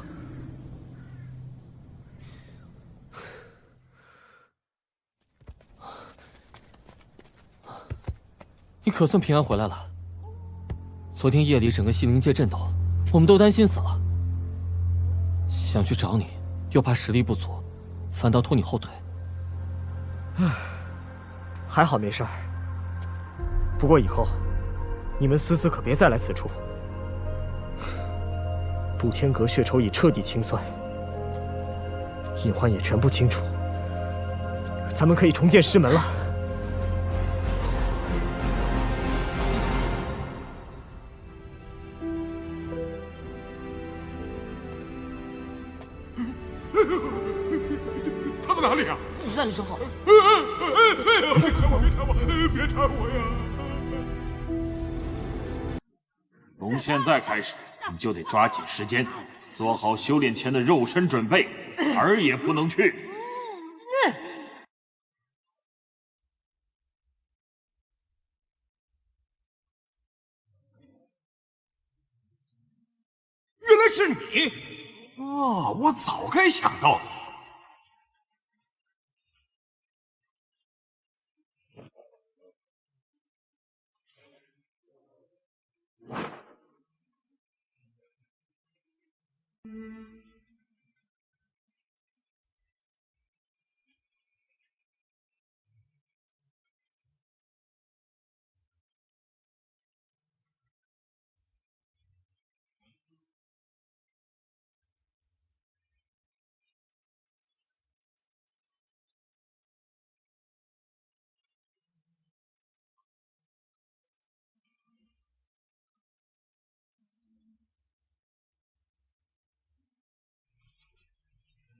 你可算平安回来了。昨天夜里整个西灵界震动，我们都担心死了。想去找你，又怕实力不足，反倒拖你后腿。还好没事儿。不过以后，你们私自可别再来此处。补天阁血仇已彻底清算，隐患也全部清除，咱们可以重建师门了。他在哪里啊？不在你身后。别缠我，别缠我呀！从现在开始，你就得抓紧时间，做好修炼前的肉身准备，哪儿也不能去。原来是你！我早该想到你。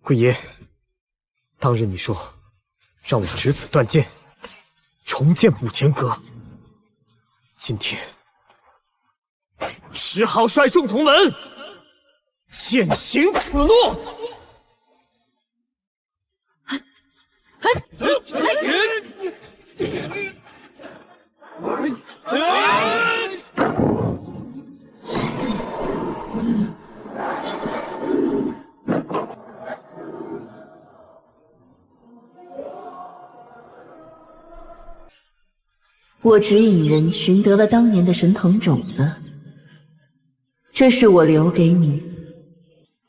贵爷，当日你说让我执子断剑，重建补天阁。今天只好率众同门践行此诺。我指引人寻得了当年的神藤种子，这是我留给你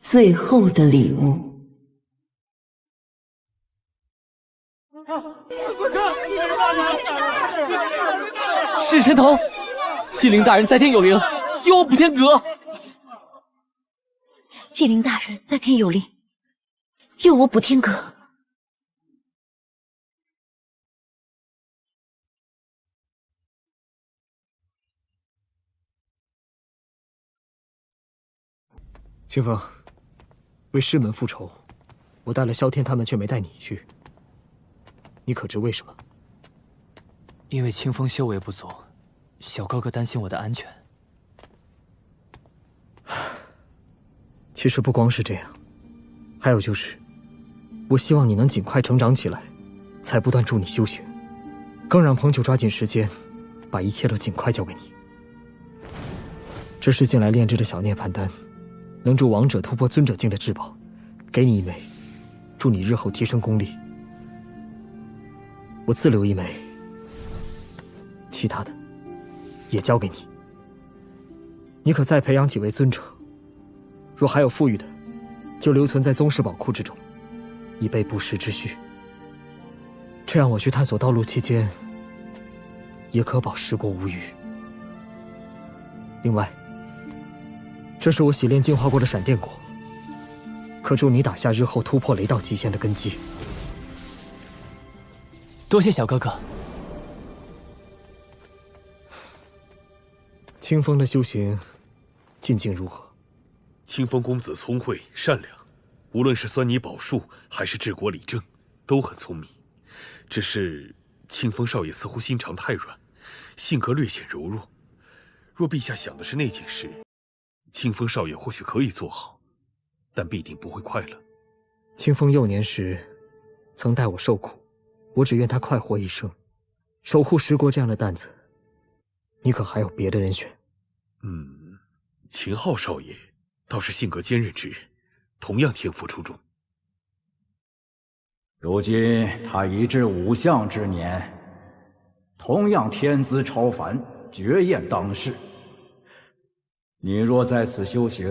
最后的礼物。是神藤，麒麟大人在天有灵，有我补天阁。麒麟大人在天有灵，有我补天阁。清风，为师门复仇，我带了萧天他们，却没带你去。你可知为什么？因为清风修为不足，小哥哥担心我的安全。其实不光是这样，还有就是，我希望你能尽快成长起来，才不断助你修行。更让彭九抓紧时间，把一切都尽快交给你。这是近来炼制的小涅槃丹，能助王者突破尊者境的至宝，给你一枚，助你日后提升功力。我自留一枚，其他的也交给你。你可再培养几位尊者，若还有富裕的，就留存在宗室宝库之中，以备不时之需。这样我去探索道路期间，也可保时国无虞。另外，这是我洗炼净化过的闪电果，可助你打下日后突破雷道极限的根基。多谢小哥哥。清风的修行进境如何？清风公子聪慧善良，无论是酸泥宝术还是治国理政，都很聪明。只是清风少爷似乎心肠太软，性格略显柔弱。若陛下想的是那件事，清风少爷或许可以做好，但必定不会快乐。清风幼年时曾带我受苦，我只愿他快活一生，守护时国这样的担子，你可还有别的人选？秦昊少爷倒是性格坚韧之人，同样天赋出众。如今他已至5相之年，同样天资超凡，绝艳当世。你若在此修行，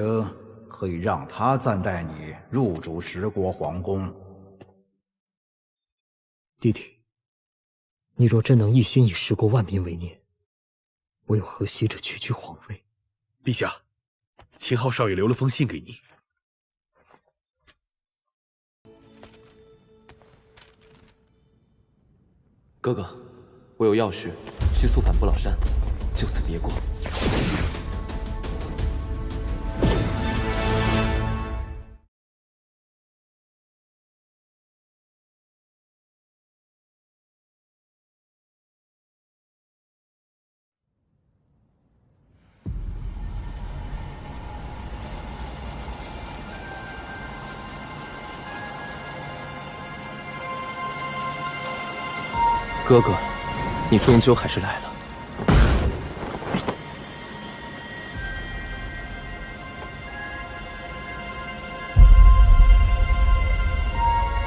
可以让他暂带你入主十国皇宫。弟弟，你若真能一心以十国万民为念，我又何惜这区区皇位？陛下，秦昊少爷留了封信给你。哥哥，我有要事，需速返不老山，就此别过。哥哥，你终究还是来了。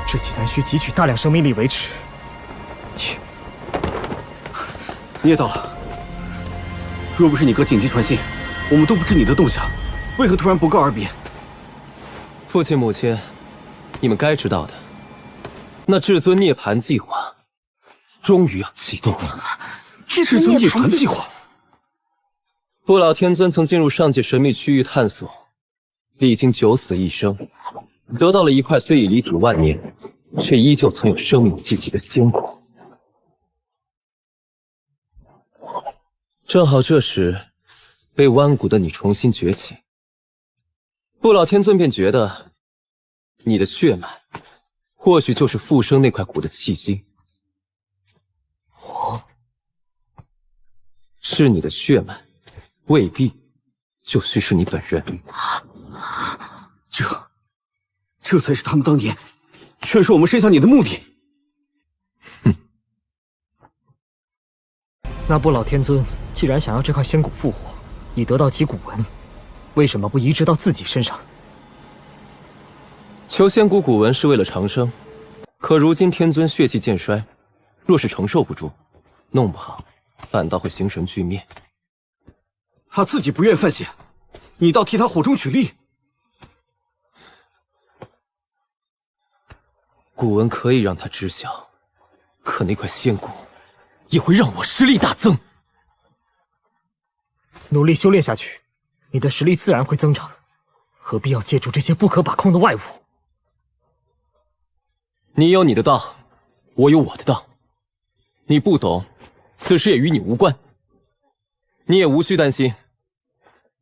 这祭坛需汲取大量生命力维持。你也到了。若不是你哥紧急传信，我们都不知你的动向，为何突然不告而别？父亲母亲，你们该知道的，那至尊涅槃计划终于要启动了。至尊涅槃计划，不老天尊曾进入上界神秘区域探索，历经9死1生，得到了一块虽已离体万年，却依旧存有生命气息的仙骨。正好这时，被弯骨的你重新崛起，不老天尊便觉得，你的血脉或许就是复生那块骨的契机。是你的血脉，未必就需是你本人。这才是他们当年劝说我们生下你的目的。那不老天尊既然想要这块仙骨复活，以得到其骨纹，为什么不移植到自己身上？求仙骨骨纹是为了长生，可如今天尊血气渐衰，若是承受不住，弄不好反倒会形神俱灭。他自己不愿犯险，你倒替他火中取栗。骨纹可以让他知晓，可那块仙骨也会让我实力大增。努力修炼下去，你的实力自然会增长，何必要借助这些不可把控的外物？你有你的道，我有我的道。你不懂，此事也与你无关。你也无需担心，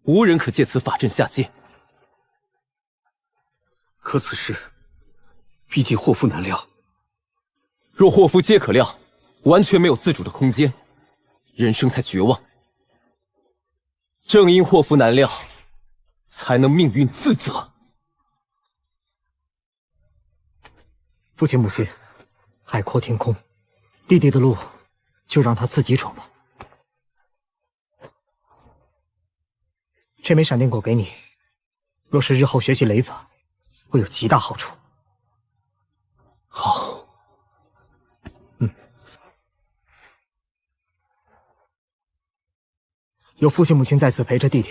无人可借此法阵下界。可此事毕竟祸福难料。若祸福皆可料，完全没有自主的空间，人生才绝望。正因祸福难料，才能命运自责。父亲母亲，海阔天空，弟弟的路就让他自己闯吧。这枚闪电果给你，若是日后学习雷法，会有极大好处。好。有父亲母亲在此陪着弟弟，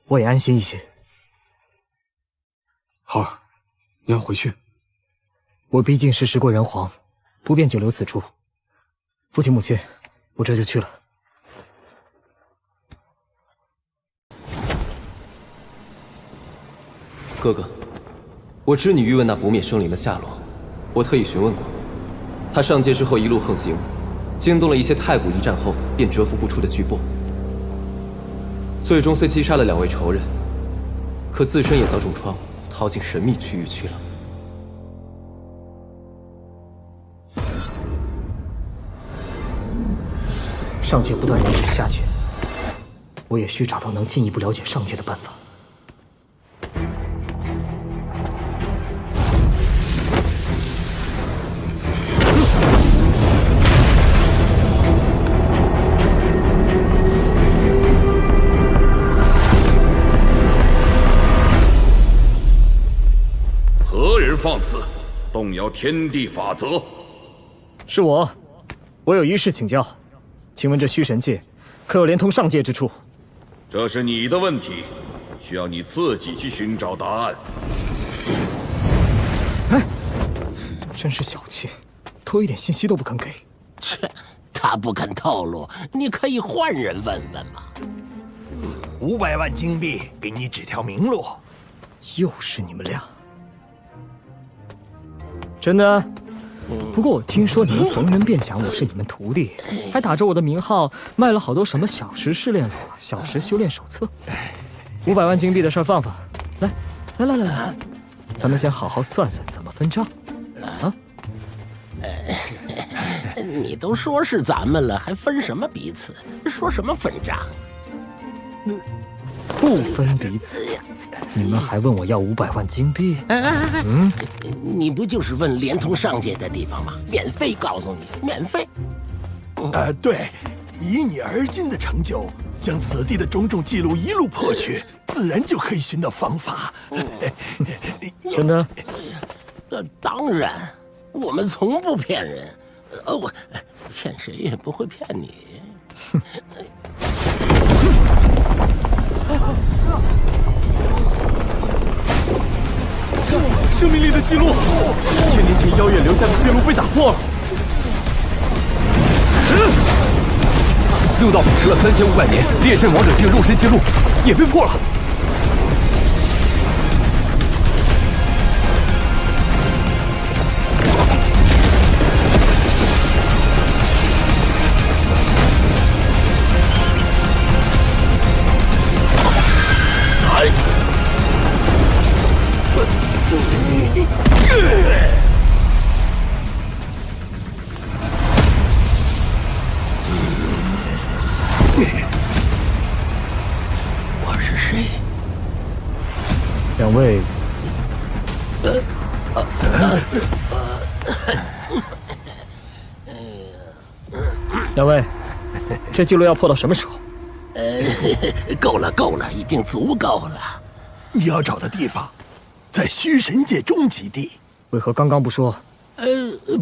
我也安心一些。浩儿，你要回去？我毕竟是时过人皇，不便久留此处。父亲母亲，我这就去了。哥哥，我知你欲问那不灭生灵的下落，我特意询问过，他上界之后一路横行，惊动了一些太古一战后便蛰伏不出的巨擘。最终虽击杀了2位仇人，可自身也遭重创，逃进神秘区域去了。上界不断染指下界，我也需找到能进一步了解上界的办法。何人放肆，动摇天地法则？是我，我有一事请教，请问这虚神界可有连通上界之处？这是你的问题，需要你自己去寻找答案。哎，真是小气，多一点信息都不肯给。切，他不肯透露，你可以换人问问嘛。500万金币给你指条明路。又是你们俩。真的？不过我听说你们逢人便讲我是你们徒弟，还打着我的名号卖了好多什么小时试炼法、小时修炼手册。500万金币的事放放，来，咱们先好好算算怎么分账。啊？你都说是咱们了，还分什么彼此？说什么分账？不分彼此。你们还问我要500万金币？你不就是问连通上界的地方吗？免费告诉你，免费。对，以你而今的成就，将此地的种种记录一路破去，自然就可以寻到方法。真的？当然，我们从不骗人。我骗谁也不会骗你。生命力的记录，1000年前妖夜留下的记录被打破了。六道保持了3500年，猎阵王者境肉身记录也被破了。我是谁？两位，两位，这记录要破到什么时候？够了，已经足够了。你要找的地方，在虚神界终极地。为何刚刚不说？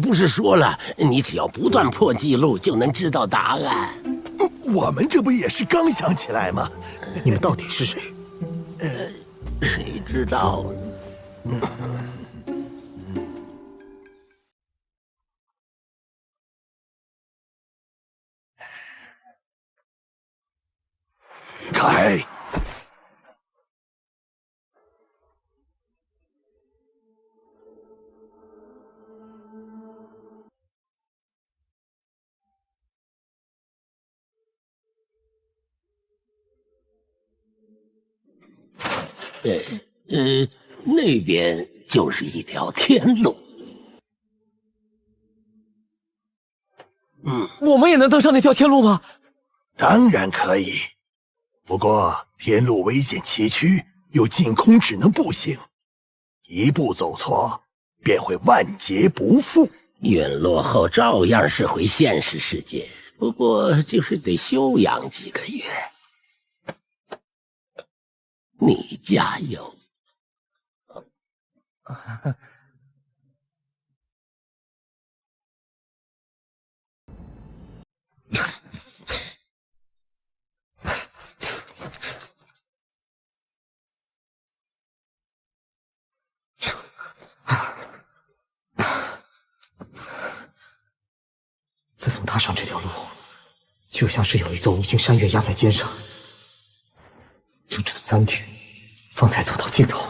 不是说了，你只要不断破记录，就能知道答案。我们这不也是刚想起来吗？你们到底是谁？谁知道呢？开！那边就是一条天路。我们也能登上那条天路吗？当然可以，不过天路危险崎岖，又净空只能步行，一步走错便会万劫不复。陨落后照样是回现实世界，不过就是得休养几个月。你加油。自从踏上这条路，就像是有一座无形山岳压在肩上，整整3天，方才走到尽头。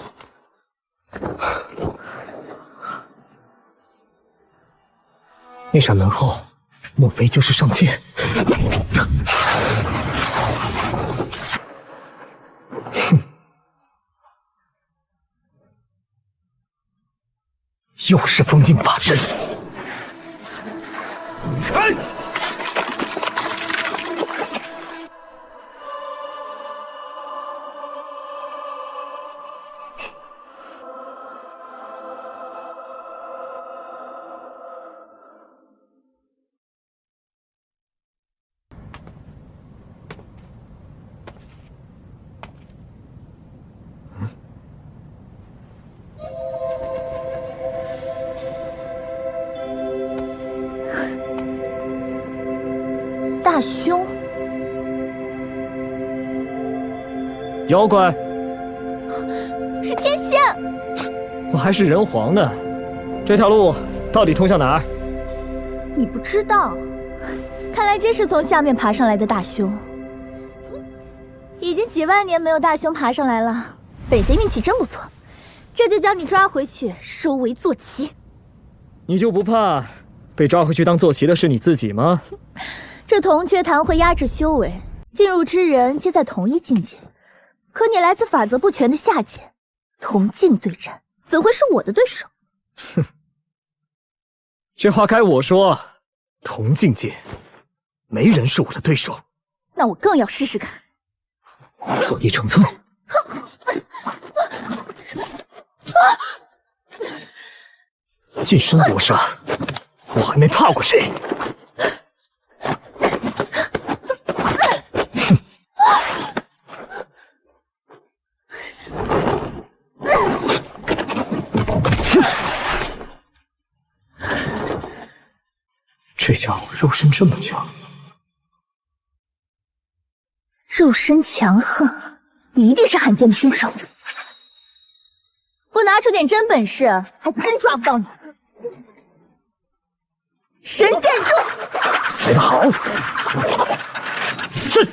那扇门后，莫非就是上界？哼！又是封禁法阵。大凶！妖怪，是天仙！我还是人皇呢。这条路到底通向哪儿？你不知道，看来真是从下面爬上来的大凶。已经几万年没有大凶爬上来了，本仙运气真不错，这就将你抓回去，收为坐骑。你就不怕被抓回去当坐骑的是你自己吗？这铜雀坛会压制修为，进入之人皆在同一境界。可你来自法则不全的下界，同境对战，怎会是我的对手？哼，这话该我说。同境界，没人是我的对手。那我更要试试看。坐地成尊。近身搏杀，我还没怕过谁。这家伙肉身这么强，肉身强横，一定是罕见的凶手。不拿出点真本事，还真抓不到你。神剑术，来得好！是。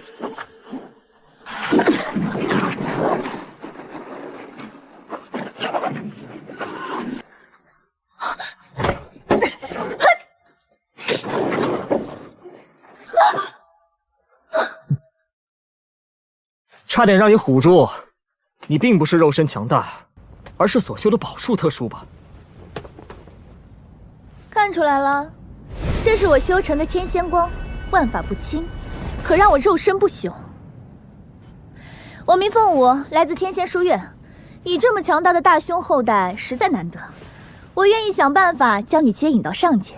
差点让你唬住，你并不是肉身强大，而是所修的宝术特殊吧？看出来了，这是我修成的天仙光，万法不侵，可让我肉身不朽。我名凤舞，来自天仙书院，你这么强大的大凶后代实在难得，我愿意想办法将你接引到上界。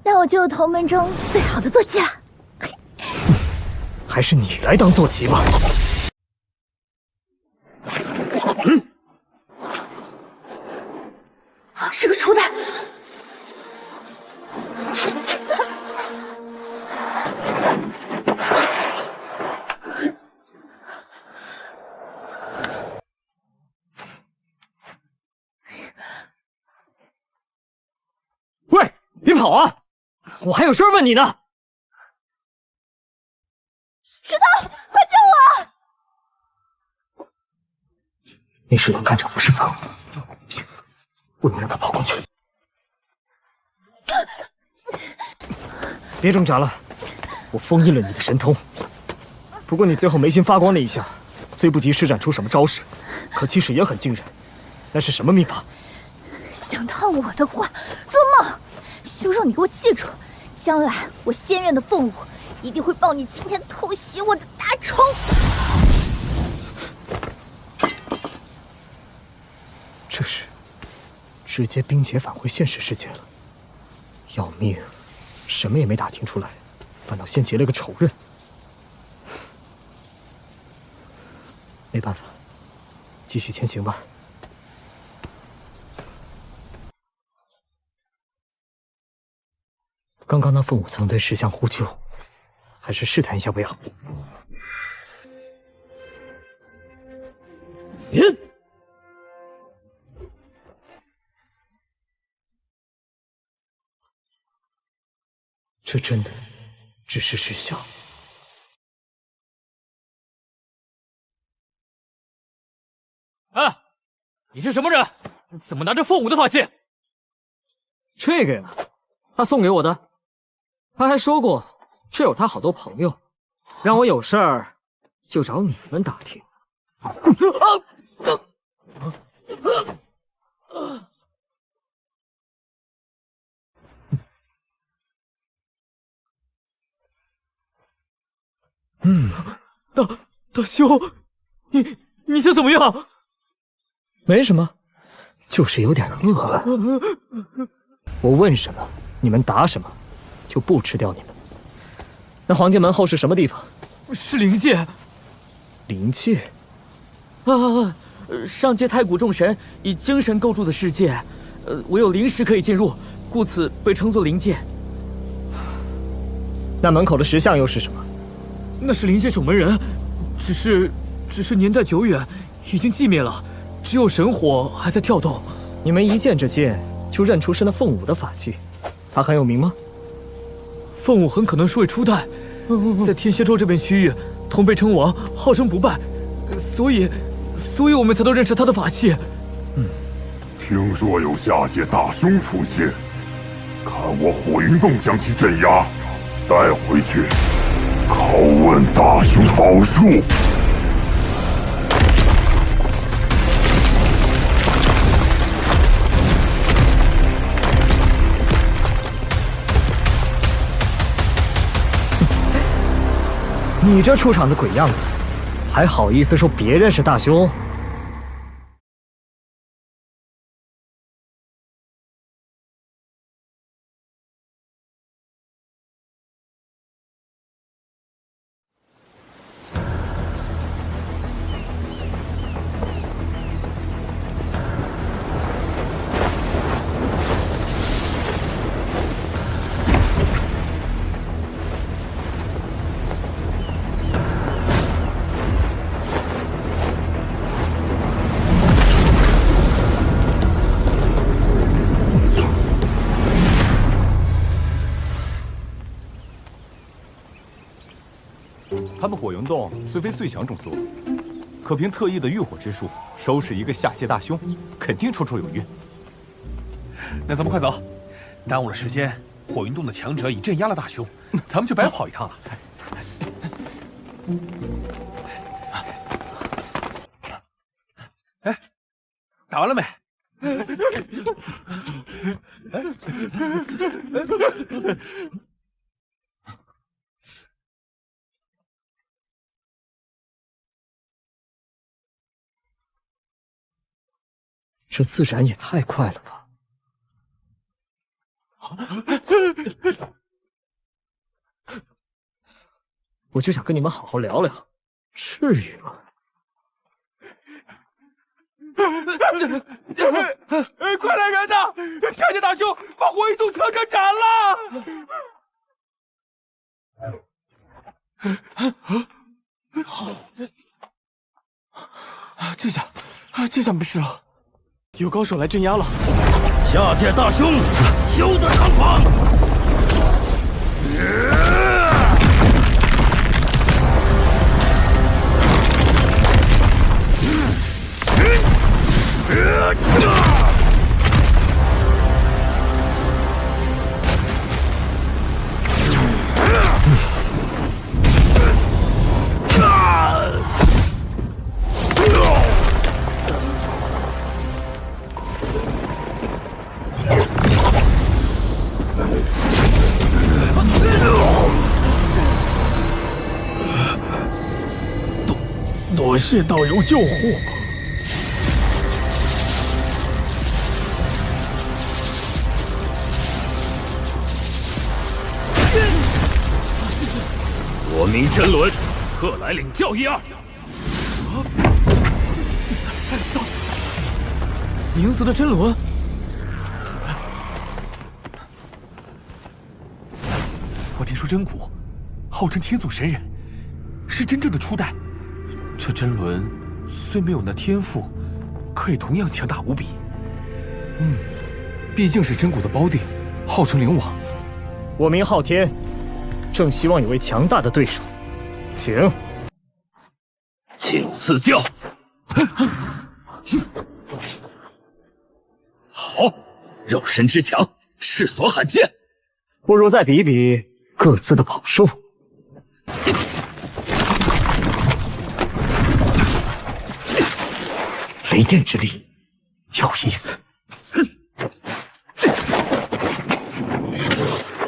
那我就同门中最好的坐骑了。还是你来当坐骑吧。是个初代。喂，别跑啊！我还有事问你呢。石头，快救我！那石头看着不是凡物，不行，不能让他跑过去。别挣扎了，我封印了你的神通。不过你最后眉心发光那一下，虽不及施展出什么招式，可气势也很惊人。那是什么秘法？想套我的话，做梦！羞肉，你给我记住，将来我仙院的凤舞一定会报你今天偷袭我的大仇。这是直接冰结返回现实世界了，要命！什么也没打听出来，反倒先结了个仇人。没办法，继续前行吧。刚刚那凤舞曾对石像呼救，还是试探一下为好。这真的只是石像？啊！你是什么人？怎么拿着凤舞的法器？这个呀，他送给我的。他还说过，这有他好多朋友，让我有事儿就找你们打听。大兄，你想怎么样？没什么，就是有点饿了。我问什么，你们答什么，就不吃掉你们。那黄金门后是什么地方？是灵界。灵界？上界太古众神以精神构筑的世界，唯有灵石可以进入，故此被称作灵界。那门口的石像又是什么？那是灵界守门人，只是年代久远，已经寂灭了，只有神火还在跳动。你们一见这剑就认出是那凤舞的法器，他很有名吗？凤舞很可能是位初代，在天蝎州这片区域，同辈称王，号称不败，所以我们才都认识他的法器。听说有下界大凶出现，看我火云洞将其镇压，带回去拷问大凶宝术。你这出场的鬼样子，还好意思说别人是大凶？他们火云洞虽非最强种族，可凭特异的御火之术，收拾一个下界大凶，肯定绰绰有余。那咱们快走，耽误了时间。火云洞的强者已镇压了大凶，咱们就白跑一趟了。哎，打完了没？这自燃也太快了吧！我就想跟你们好好聊聊，至于吗？快来人呐！下界大凶把火云洞强者斩了！这下没事了。有高手来镇压了，下界大凶，休得猖狂！多谢道友救护。我名真伦，特来领教一二。名字的真伦，我听说真古号称天祖神人，是真正的初代。这真伦虽没有那天赋，可也同样强大无比。毕竟是真古的胞弟，号称灵王。我名昊天，正希望有位强大的对手，请赐教。好，肉身之强，世所罕见。不如再比比各自的宝术。雷电之力，有意思。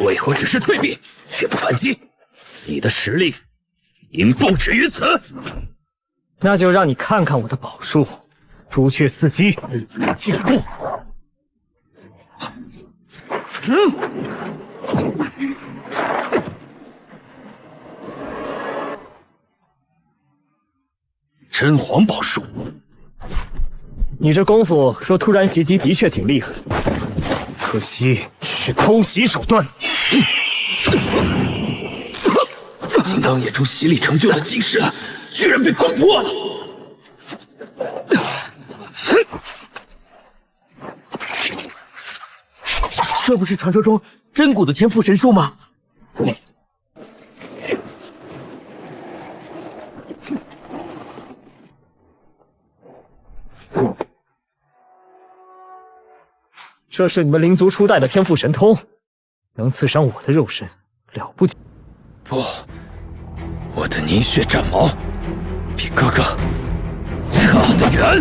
为何只是退避，却不反击？你的实力应不止于此。那就让你看看我的宝术——朱雀四击，进步。真皇宝术，你这功夫若突然袭击，的确挺厉害，可惜只是偷袭手段。金刚眼中洗礼成就的金身，居然被攻破了。这不是传说中真古的天赋神术吗？这是你们灵族初代的天赋神通，能刺伤我的肉身，了不起。不，我的凝血战矛比哥哥差得远。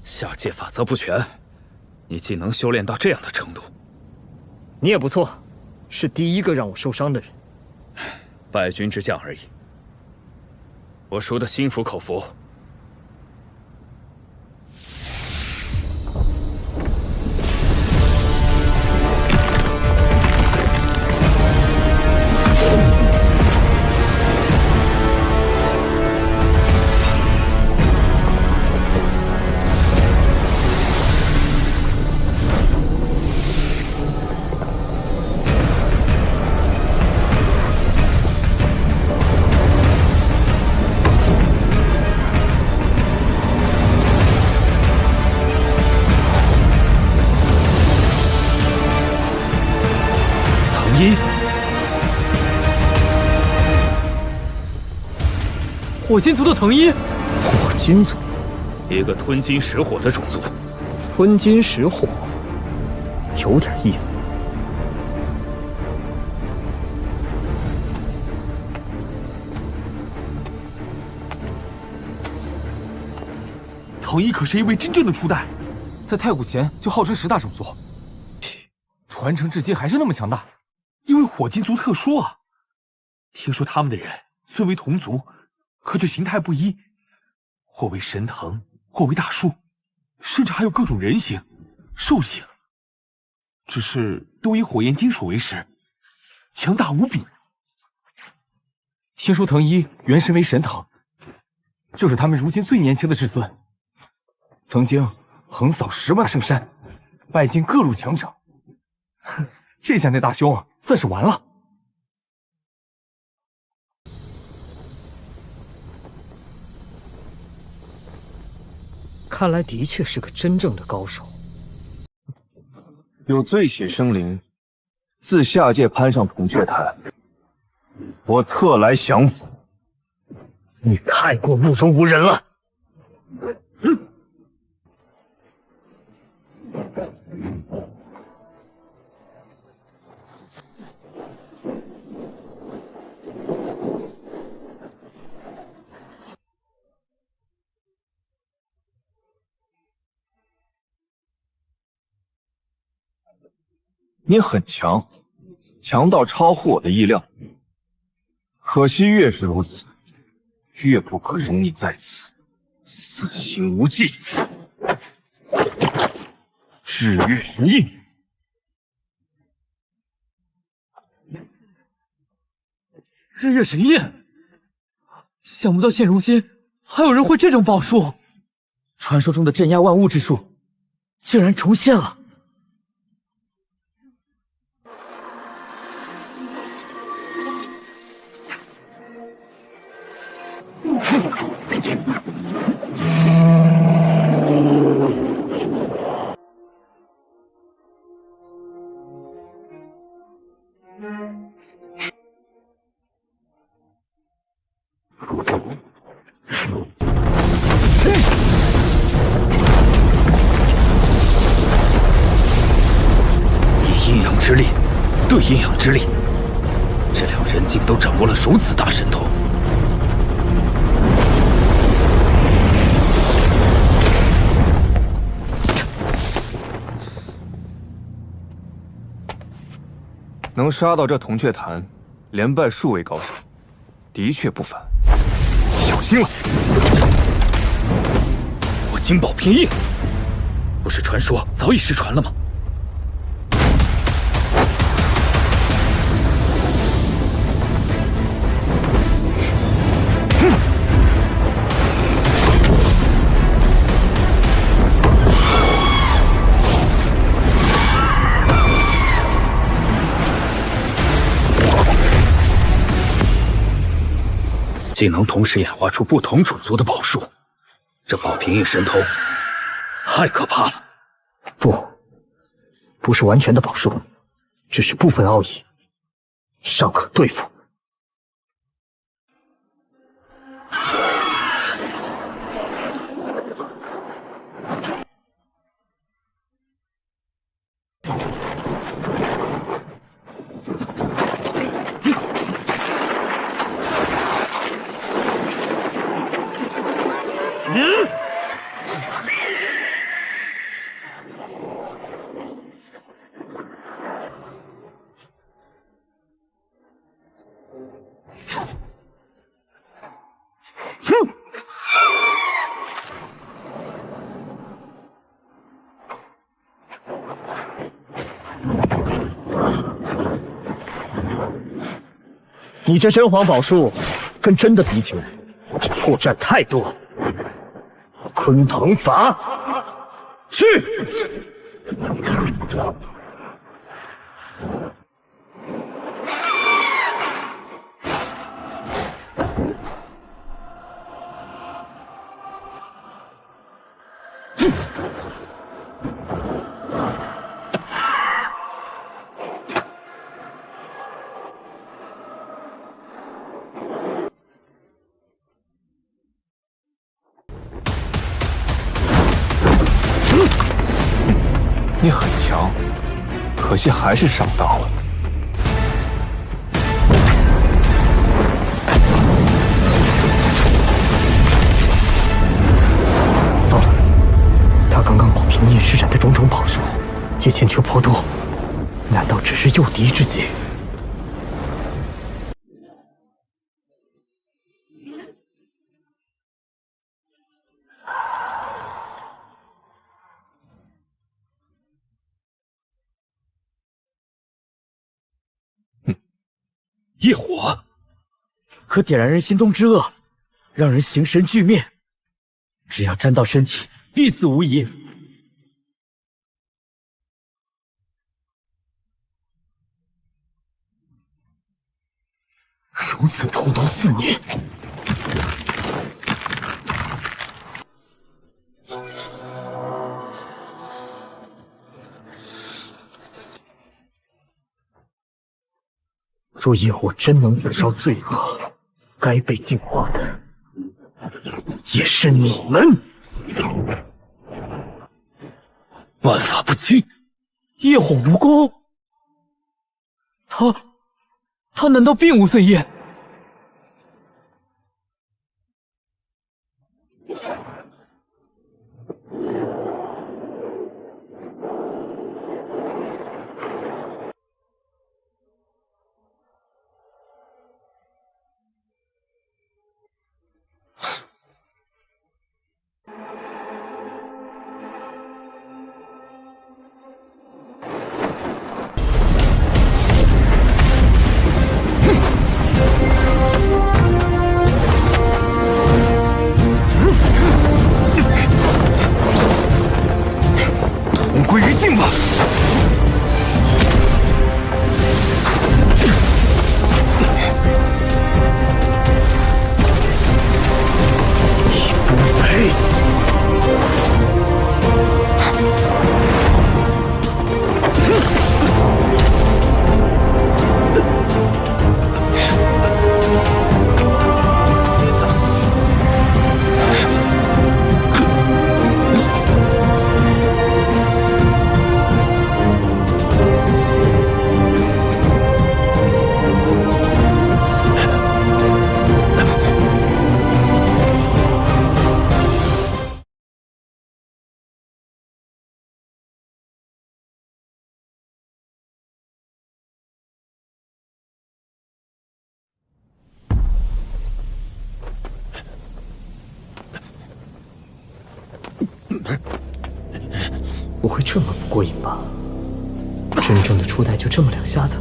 下界法则不全，你竟能修炼到这样的程度。你也不错，是第一个让我受伤的人。败军之将而已，我输得心服口服。火金族的藤一，火金族，一个吞金食火的种族。吞金食火，有点意思。藤一可是一位真正的初代，在太古前就号称10大种族，传承至今还是那么强大。因为火金族特殊啊，听说他们的人虽为同族，可却形态不一，或为神藤，或为大树，甚至还有各种人形、兽形，只是都以火焰金属为食，强大无比。听说藤一原身为神藤，就是他们如今最年轻的至尊，曾经横扫10万圣山，拜进各路强者。这下那大兄算是完了。看来的确是个真正的高手。有醉血生灵，自下界攀上铜雀潭，我特来降服。你太过目中无人了。你很强，强到超乎我的意料。可惜越是如此，越不可容你在此肆行无忌。至月神印，日月神印，想不到现如今还有人会这种宝术，传说中的镇压万物之术，竟然重现了。以阴阳之力对阴阳之力，这两人竟都掌握了如此大神通。能杀到这铜雀潭，连败数位高手，的确不凡。小心了！我金宝偏印，不是传说早已失传了吗？竟能同时演化出不同种族的宝术，这宝瓶印神通太可怕了。不是完全的宝术，只是部分奥义，尚可对付。你这真皇宝术跟真的比起来，破绽太多。鲲鹏法，去！你很强，可惜还是上当了。糟了，他刚刚宝瓶印施展的种种宝术，皆欠缺颇多，难道只是诱敌之计？业火可点燃人心中之恶，让人形神俱灭。只要沾到身体，必死无疑。如此荼毒肆虐，若业火真能焚烧罪恶，该被净化的也是你们。万法不侵，业火无功。他难道并无罪业？同归于尽吧！你不配！不会这么不过瘾吧？真正的初代就这么两下子？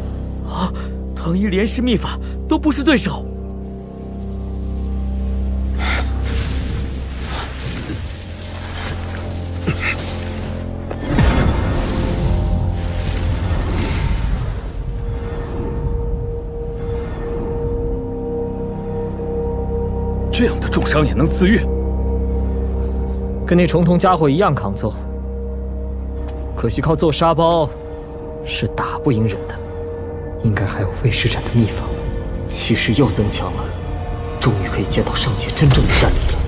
啊！唐一连施秘法都不是对手。这样的重伤也能自愈？跟那重瞳家伙一样抗揍，可惜靠做沙包是打不赢人的。应该还有未施展的秘法，气势又增强了，终于可以见到上界真正的战力了。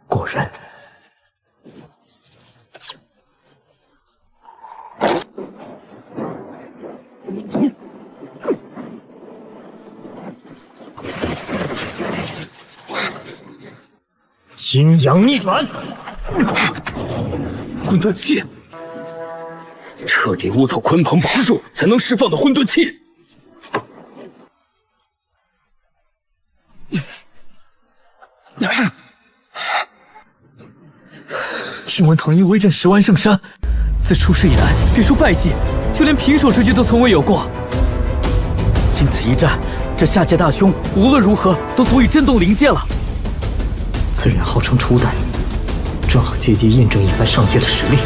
果然。阴阳逆转，混沌气，彻底悟透鲲鹏宝术才能释放的混沌气。听闻唐一威震10万圣山，自出世以来，别说败绩，就连平手之局都从未有过。经此一战，这下界大凶无论如何都足以震动灵界了。自然号称初代，正好借机验证一番上界的实力。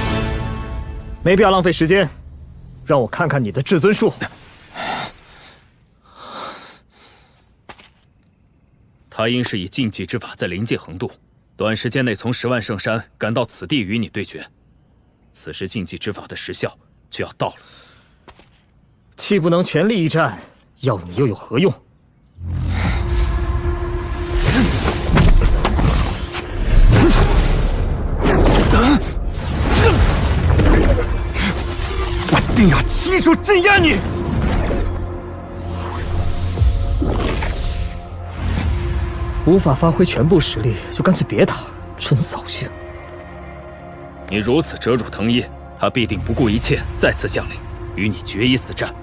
没必要浪费时间，让我看看你的至尊术。他因是以禁忌之法在灵界横渡，短时间内从10万圣山赶到此地与你对决。此时禁忌之法的时效就要到了。既不能全力一战，要你又有何用？我定要亲手镇压你！无法发挥全部实力，就干脆别打，真扫兴。你如此折辱藤一，他必定不顾一切再次降临，与你决一死战。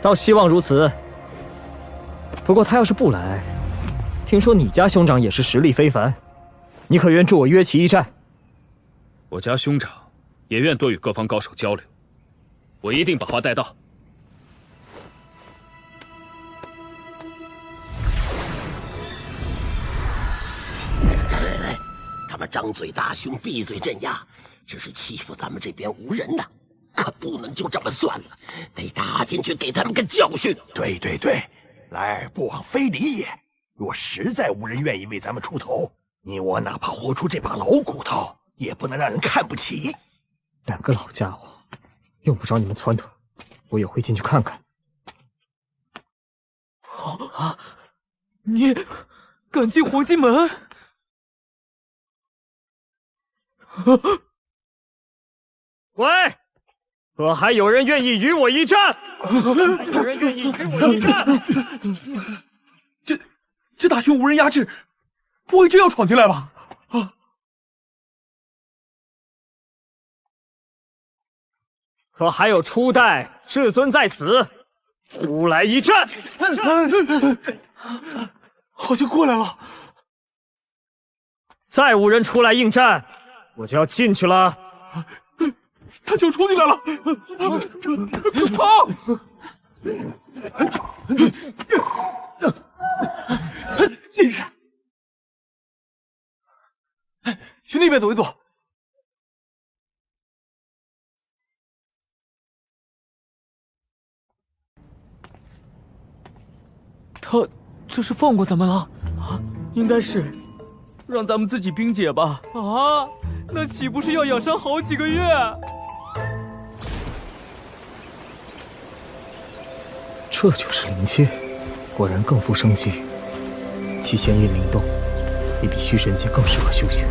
倒希望如此。不过他要是不来，听说你家兄长也是实力非凡，你可愿助我约其一战？我家兄长也愿多与各方高手交流，我一定把话带到。他们张嘴大凶，闭嘴镇压，只是欺负咱们这边无人呐，可不能就这么算了，得打进去给他们个教训。对对对，来而不往非礼也。若实在无人愿意为咱们出头，你我哪怕活出这把老骨头，也不能让人看不起。2个老家伙，用不着你们撺掇，我也会进去看看。啊！你敢进黄金门？喂，可还有人愿意与我一战？有人愿意与我一战？这大兄无人压制，不会真要闯进来吧？可还有初代至尊在此，出来一战！好像过来了。再无人出来应战，我就要进去了。他就冲进来了，快跑！去那边躲一躲。他这是放过咱们了？应该是让咱们自己冰解吧？啊，那岂不是要养伤好几个月？这就是灵界，果然更富生机，其仙音灵动，也比虚神界更适合修行。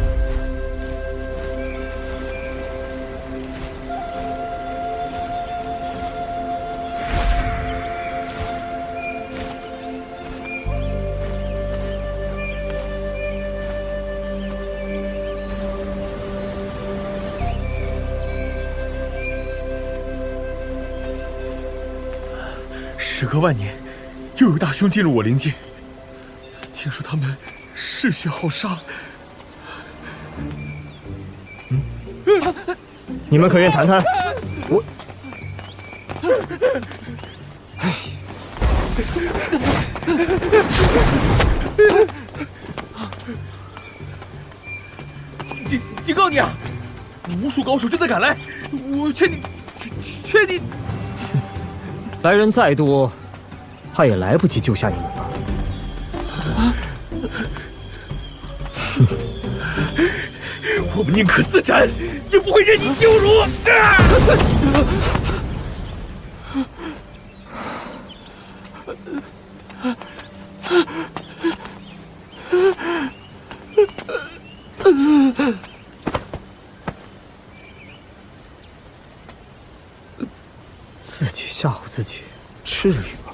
时隔万年，又有大凶进入我灵界。听说他们嗜血好杀。你们可愿谈谈？我……警告你啊！无数高手正在赶来，我劝你，劝你。来人再多，怕也来不及救下你们了。我们宁可自斩，也不会任你羞辱。自己吓唬自己，至于吗？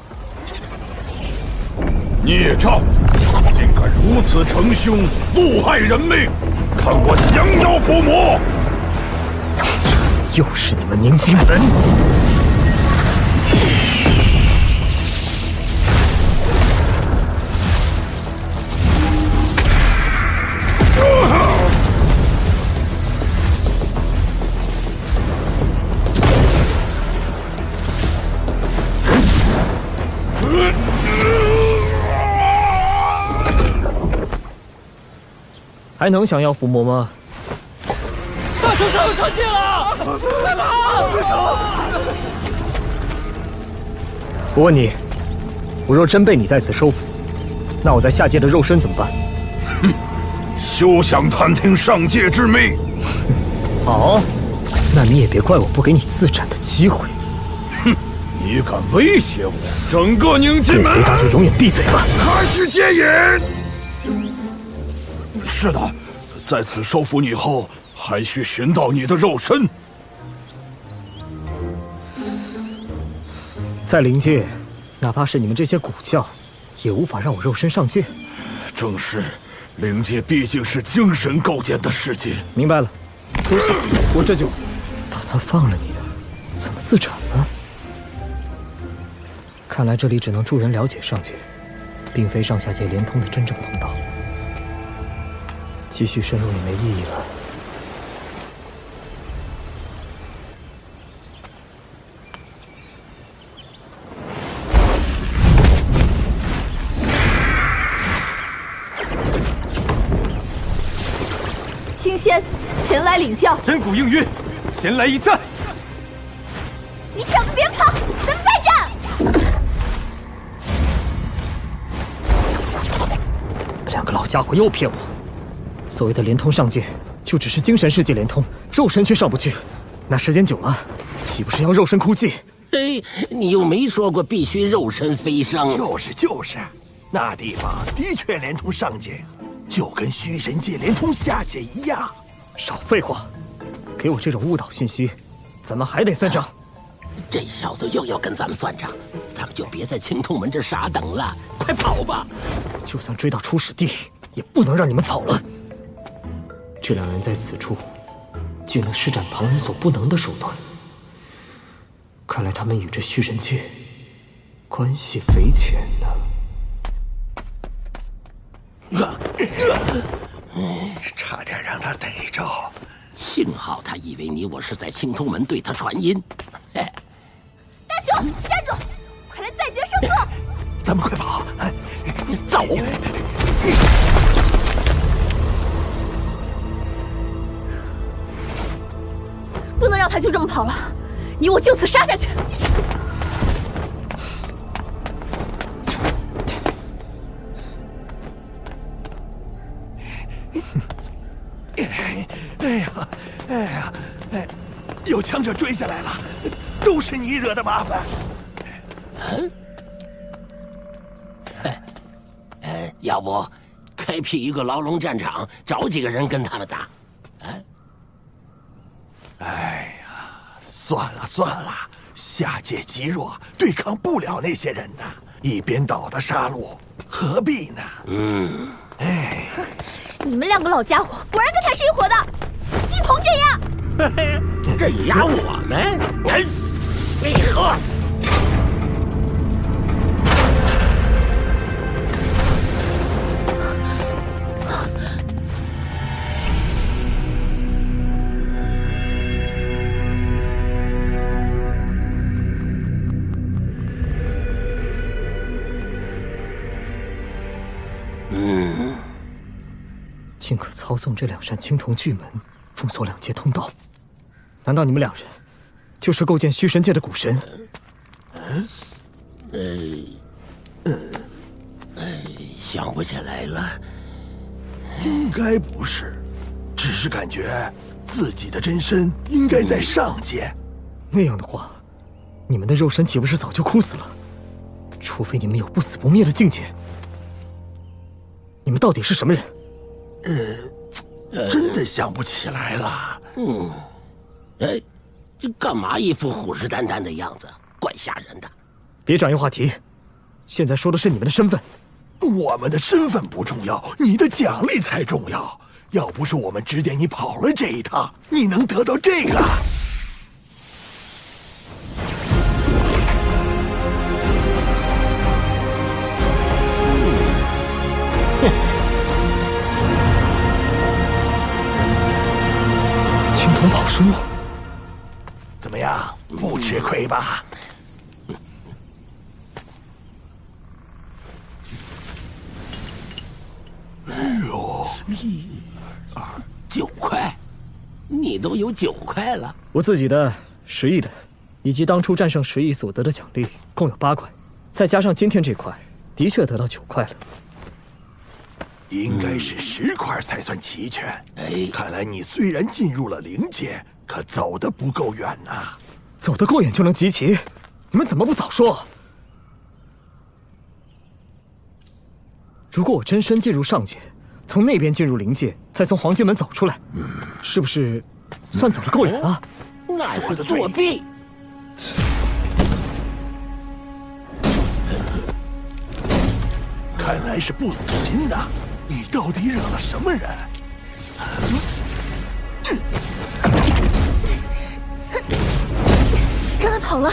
孽障，竟敢如此成凶，诛害人命！看我降妖伏魔！又是你们宁静门！还能降妖伏魔吗？大圣上有长剑了！快跑！我问你，我若真被你在此收服，那我在下界的肉身怎么办？哼，休想探听上界之秘！好，那你也别怪我不给你自斩的机会。哼，你敢威胁我，整个宁静门！回答就永远闭嘴吧！开始接引。是的，在此收服你后，还需寻到你的肉身。在灵界，哪怕是你们这些古教，也无法让我肉身上界。正是，灵界毕竟是精神构建的世界。明白了，可是我这就打算放了你的，怎么自斩呢？看来这里只能助人了解上界，并非上下界连通的真正通道。继续深入也没意义了。青仙前来领教，真骨应运，前来一战。你小子别跑，咱们再战。2个老家伙又骗我。所谓的连通上界，就只是精神世界连通，肉身却上不去。那时间久了，岂不是要肉身枯寂？哎，你又没说过必须肉身飞升。就是，那地方的确连通上界，就跟虚神界连通下界一样。少废话，给我这种误导信息，咱们还得算账。这小子又要跟咱们算账，咱们就别在青铜门这傻等了，快跑吧！就算追到初始地，也不能让你们跑了。这两人在此处，竟能施展旁人所不能的手段，看来他们与这虚神界关系匪浅呢。差点让他逮着，幸好他以为你我是在青铜门对他传音。大雄，站住！快来再决胜负！咱们快跑！走！不能让他就这么跑了，你我就此杀下去！有强者追下来了，都是你惹的麻烦。要不开辟一个牢笼战场，找几个人跟他们打？哎呀，算了，下界极弱，对抗不了那些人的，一边倒的杀戮，何必呢？你们两个老家伙，果然跟他是一伙的，一同镇压！镇压我们？闭口！竟可操纵这两扇青铜巨门，封锁两界通道。难道你们两人就是构建虚神界的古神？想不起来了。应该不是，只是感觉自己的真身应该在上界。那样的话，你们的肉身岂不是早就枯死了？除非你们有不死不灭的境界。你们到底是什么人？真的想不起来了。这干嘛一副虎视眈眈的样子，怪吓人的。别转移话题，现在说的是你们的身份。我们的身份不重要，你的奖励才重要。要不是我们指点你跑了这一趟，你能得到这个？青铜宝书，怎么样？不吃亏吧？9块，你都有9块了。我自己的10亿的，以及当初战胜10亿所得的奖励，共有8块，再加上今天这块，的确得到9块了。应该是10块才算齐全。看来你虽然进入了灵界，可走得不够远呐。走得够远就能集齐？你们怎么不早说？如果我真身进入上界，从那边进入灵界，再从黄金门走出来，是不是算走得够远了？那是作弊。看来是不死心呐！你到底惹了什么人？让他跑了，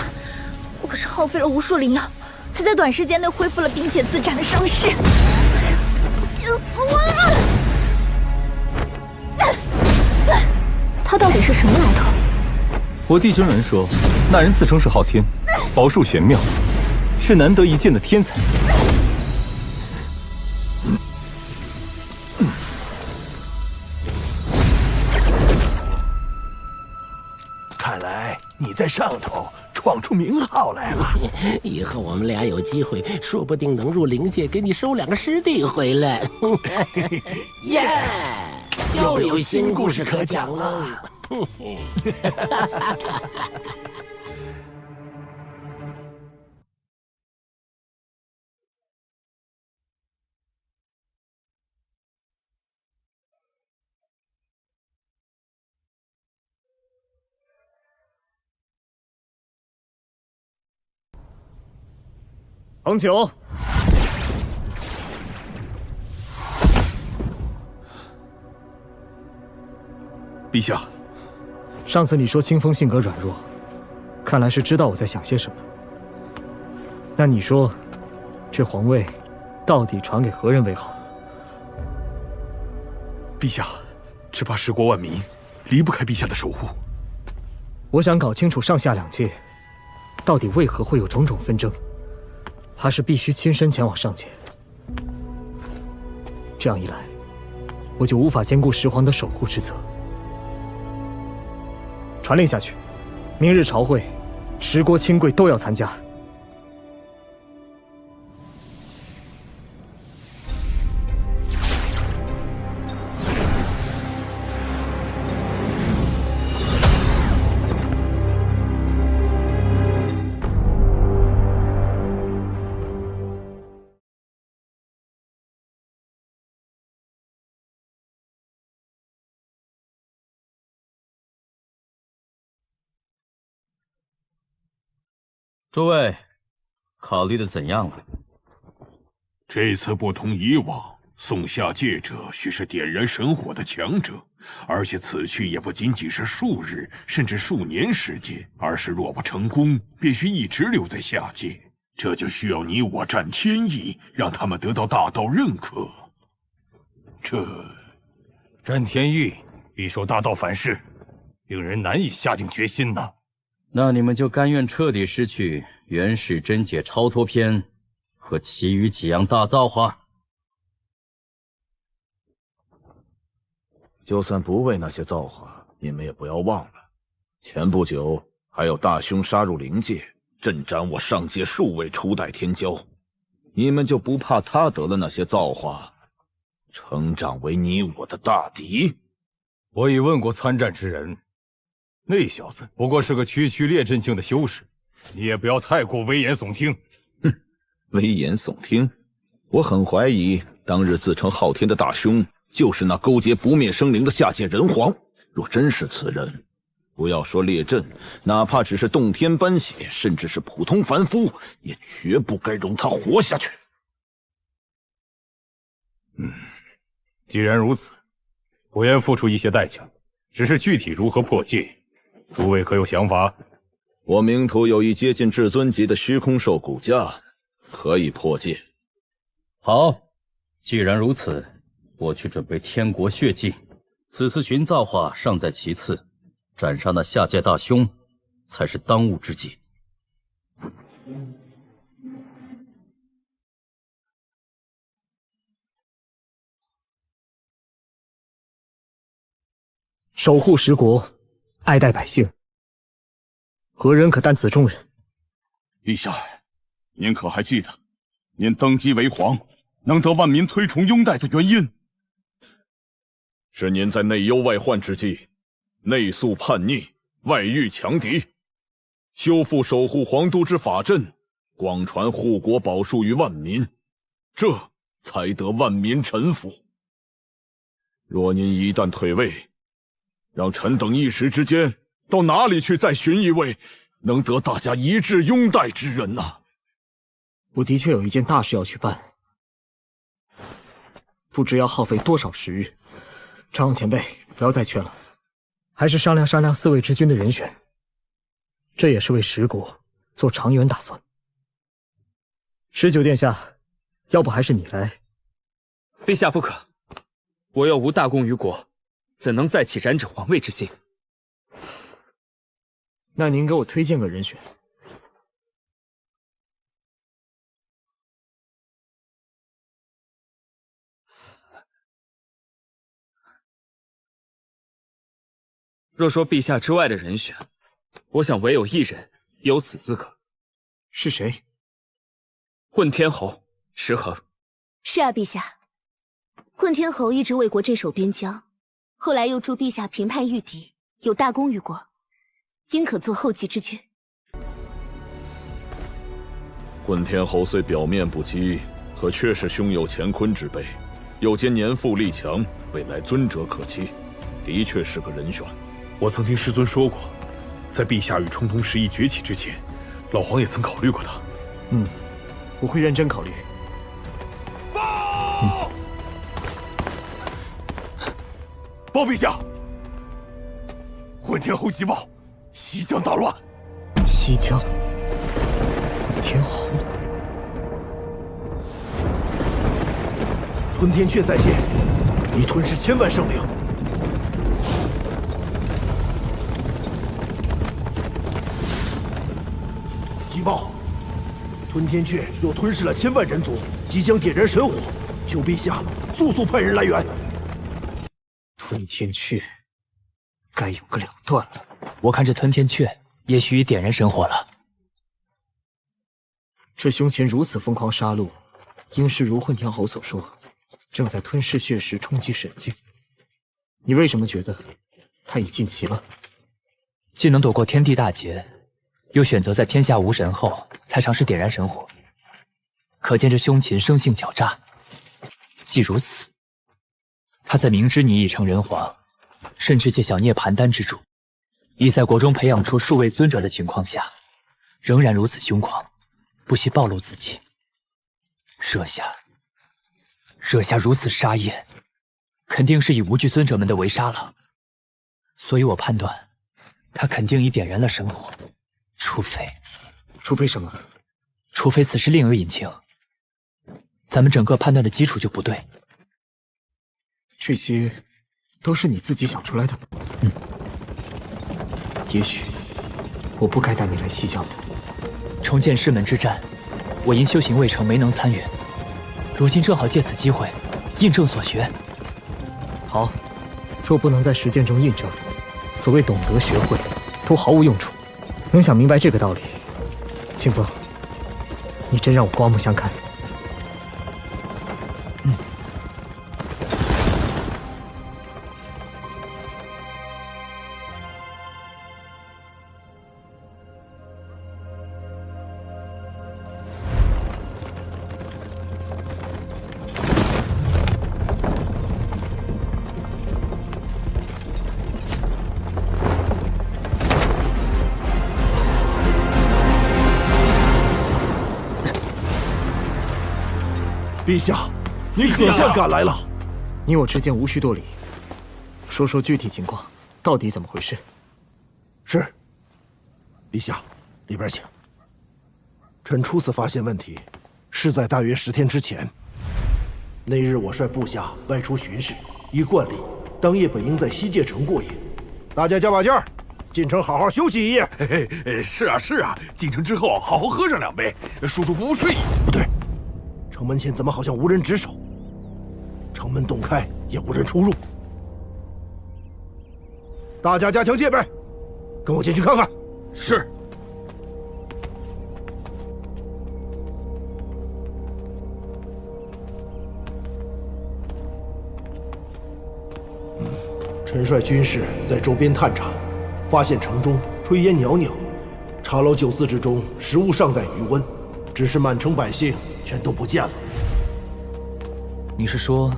我可是耗费了无数灵药，才在短时间内恢复了并且自斩的伤势，气死我了！他到底是什么来头？我弟真人说，那人自称是昊天，宝术玄妙，是难得一见的天才。看来你在上头闯出名号来了。以后我们俩有机会，说不定能入灵界，给你收2个师弟回来。耶！又有新故事可讲了。恒久，陛下，上次你说清风性格软弱，看来是知道我在想些什么。那你说，这皇位到底传给何人为好？陛下，只怕十国万民离不开陛下的守护。我想搞清楚上下两界到底为何会有种种纷争。怕是必须亲身前往上界，这样一来，我就无法兼顾十皇的守护之责。传令下去，明日朝会，十国亲贵都要参加。诸位，考虑的怎样了？这次不同以往，送下界者须是点燃神火的强者，而且此去也不仅仅是数日，甚至数年时间，而是若不成功，必须一直留在下界。这就需要你我战天意，让他们得到大道认可。战天意必受大道反噬，令人难以下定决心呐。那你们就甘愿彻底失去元始真解超脱篇和其余几样大造化？就算不为那些造化，你们也不要忘了，前不久还有大凶杀入灵界，震斩我上界数位初代天骄。你们就不怕他得了那些造化，成长为你我的大敌？我已问过参战之人，那小子不过是个区区列阵境的修士，你也不要太过危言耸听。哼，危言耸听？我很怀疑当日自称昊天的大凶就是那勾结不灭生灵的下界人皇。若真是此人，不要说列阵，哪怕只是洞天般血，甚至是普通凡夫，也绝不该容他活下去。既然如此，我愿付出一些代价，只是具体如何破戒，诸位可有想法？我冥途有一接近至尊级的虚空兽骨架，可以破戒。好，既然如此，我去准备天国血祭。此次寻造化尚在其次，斩杀那下界大凶才是当务之急。守护十国，爱戴百姓，何人可担此重任？陛下，您可还记得，您登基为皇，能得万民推崇拥戴的原因？是您在内忧外患之际，内肃叛逆，外御强敌，修复守护皇都之法阵，广传护国宝术于万民，这才得万民臣服。若您一旦退位，让臣等一时之间到哪里去再寻一位能得大家一致拥戴之人呢？我的确有一件大事要去办，不知要耗费多少时日。长老前辈，不要再劝了，还是商量商量四位之君的人选，这也是为十国做长远打算。19殿下，要不还是你来？陛下不可，我又无大功于国，怎能再起染指皇位之心？那您给我推荐个人选。若说陛下之外的人选，我想唯有一人有此资格。是谁？混天侯石恒。是啊，陛下，混天侯一直为国镇守边疆，后来又助陛下平叛御敌，有大功于国，应可做后继之君。混天侯虽表面不羁，可却是胸有乾坤之辈，又兼年富力强，未来尊者可期，的确是个人选。我曾听师尊说过，在陛下与冲通11崛起之前，老皇也曾考虑过他。我会认真考虑。报陛下，混天侯急报，西疆大乱。西疆，混天侯，吞天阙在线，已吞噬1000万生灵。急报，吞天阙又吞噬了1000万人族，即将点燃神火，求陛下速速派人来援。吞天阙，该有个了断了。我看这吞天阙也许已点燃神火了。这胸前如此疯狂杀戮，应是如混天侯所说，正在吞噬血石冲击神境。你为什么觉得他已尽齐了？既能躲过天地大劫，又选择在天下无神后才尝试点燃神火，可见这凶禽生性狡诈。既如此，他在明知你已成人皇，甚至借小涅槃丹之助，已在国中培养出数位尊者的情况下，仍然如此凶狂，不惜暴露自己，惹下如此杀业，肯定是以无惧尊者们的为杀了。所以我判断，他肯定已点燃了神火，除非什么？除非此事另有隐情，咱们整个判断的基础就不对。这些都是你自己想出来的。也许我不该带你来西疆的。重建师门之战，我因修行未成没能参与，如今正好借此机会印证所学。好，若不能在实践中印证，所谓懂得学会都毫无用处。能想明白这个道理，清风，你真让我刮目相看。陛下，你可算赶来了。你我之间无需多礼，说说具体情况，到底怎么回事？是。陛下，里边请。臣初次发现问题，是在大约10天之前。那日我率部下外出巡视，依惯例，当夜本应在西界城过夜。大家加把劲儿，进城好好休息一夜。嘿嘿，是啊，进城之后好好喝上2杯，舒舒服服睡一夜。不对。城门前怎么好像无人值守？城门洞开，也无人出入。大家加强戒备，跟我进去看看。是。臣率军士在周边探查，发现城中炊烟袅袅，茶楼酒肆之中食物尚带余温，只是满城百姓全都不见了。你是说，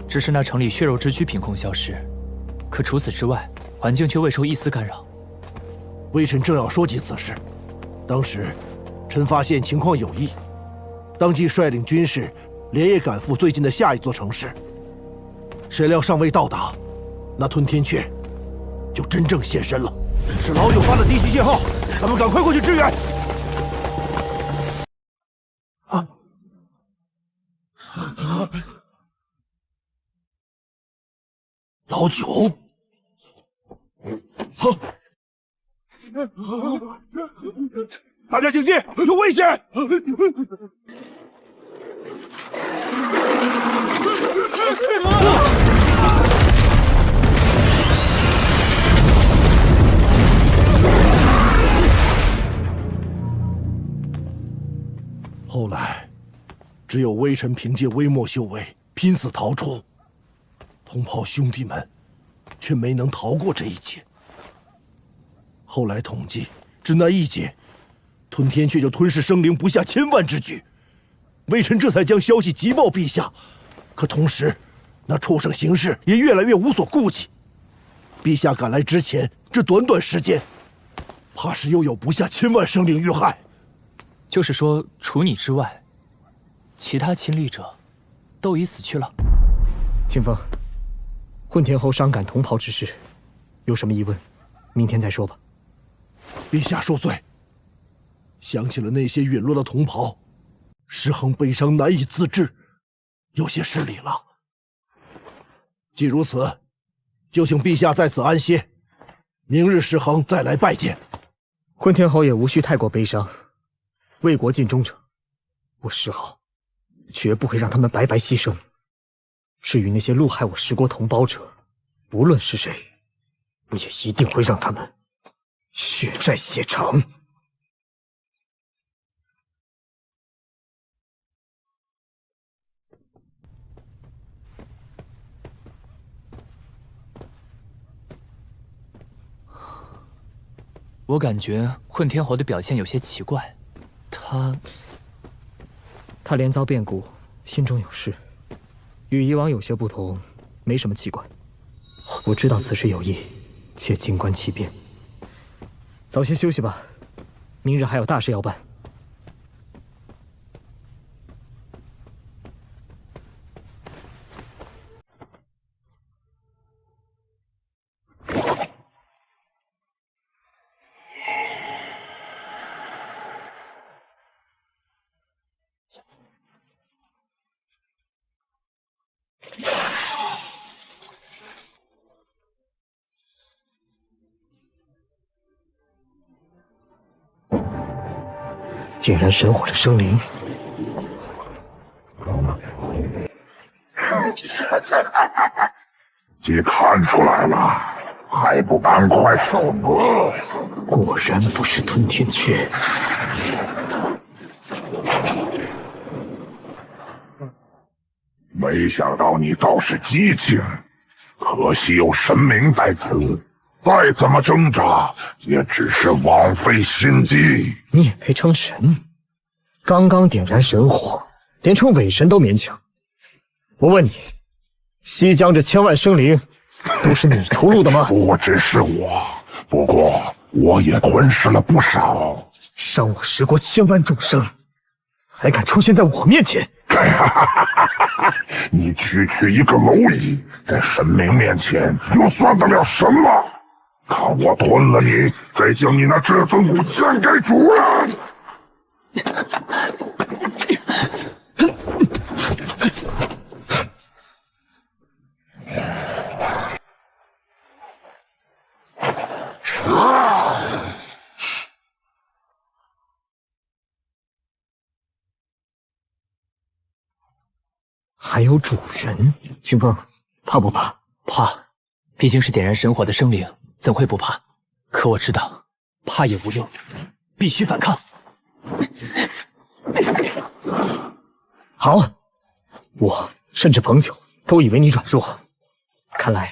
只是那城里血肉之躯凭空消失，可除此之外，环境却未受一丝干扰？微臣正要说及此事，当时，臣发现情况有异，当即率领军士连夜赶赴最近的下一座城市。谁料尚未到达，那吞天阙就真正现身了。是老九发的敌袭信号，咱们赶快过去支援。老九，大家请进，有危险！后来，只有微臣凭借微末修为拼死逃出。同袍兄弟们却没能逃过这一劫。后来统计，只那一劫，吞天雀就吞噬生灵不下1000万之巨。微臣这才将消息急报陛下，可同时，那畜生行事也越来越无所顾忌。陛下赶来之前，这短短时间，怕是又有不下1000万生灵遇害。就是说，除你之外，其他亲历者都已死去了。清风，混天侯伤感同袍之事，有什么疑问，明天再说吧。陛下恕罪。想起了那些陨落的同袍，石恒悲伤难以自制，有些失礼了。既如此，就请陛下在此安歇，明日石恒再来拜见。混天侯也无需太过悲伤，为国尽忠者，我石豪绝不会让他们白白牺牲。至于那些戮害我石国同胞者，无论是谁，我也一定会让他们血债血偿。我感觉混天侯的表现有些奇怪，他连遭变故，心中有事，与以往有些不同，没什么奇怪。我知道此事有意，且静观其变。早些休息吧，明日还有大事要办。点燃神火的生灵，既看出来了，还不赶快受死！果然不是吞天雀。没想到你倒是机情，可惜有神明在此，再怎么挣扎，也只是枉费心机。你也配称神？刚刚点燃神火，连称伪神都勉强。我问你，西疆这1000万生灵，都是你屠戮的吗？不只是我，不过我也吞噬了不少。伤我石国1000万众生，还敢出现在我面前？你区一个蝼蚁，在神明面前又算得了什么？看我吞了你，再将你那至尊骨献给主人！还有主人，清风，怕不怕？怕，毕竟是点燃神火的生灵，怎会不怕？可我知道，怕也无用，必须反抗。好，我甚至彭九都以为你软弱，看来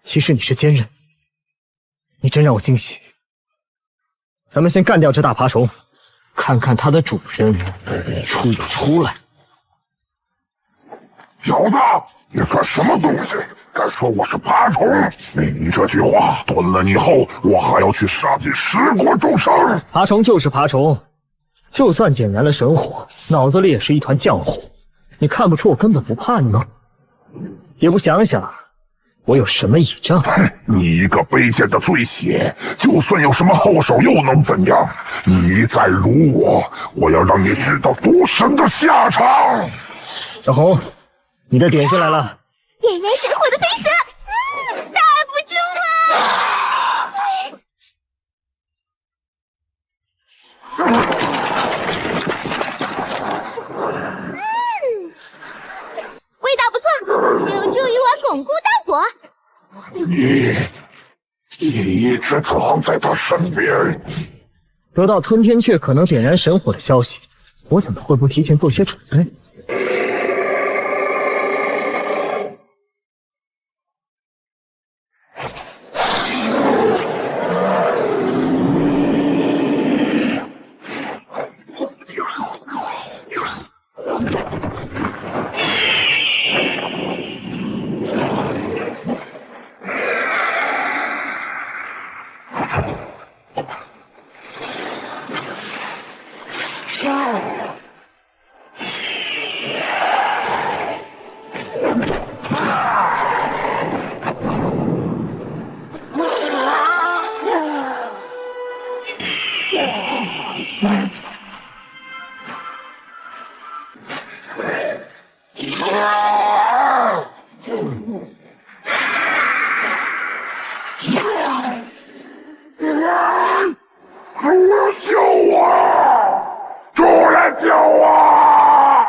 其实你是坚韧。你真让我惊喜。咱们先干掉这大爬虫，看看它的主人出不出来。小子，你算什么东西？敢说我是爬虫？你这句话吞了你后，我还要去杀尽十国众生。爬虫就是爬虫，就算点燃了神火，脑子里也是一团浆糊。你看不出我根本不怕你吗？也不想想我有什么倚仗？你一个卑贱的罪血，就算有什么后手又能怎样？你再辱我，我要让你知道毒神的下场。小红，你的点心来了。点燃神火的飞蛇，打不住啊！味道不错，有助于我巩固大果。你一直藏在他身边。得到吞天雀可能点燃神火的消息，我怎么会不提前做些准备？救我！主人救我！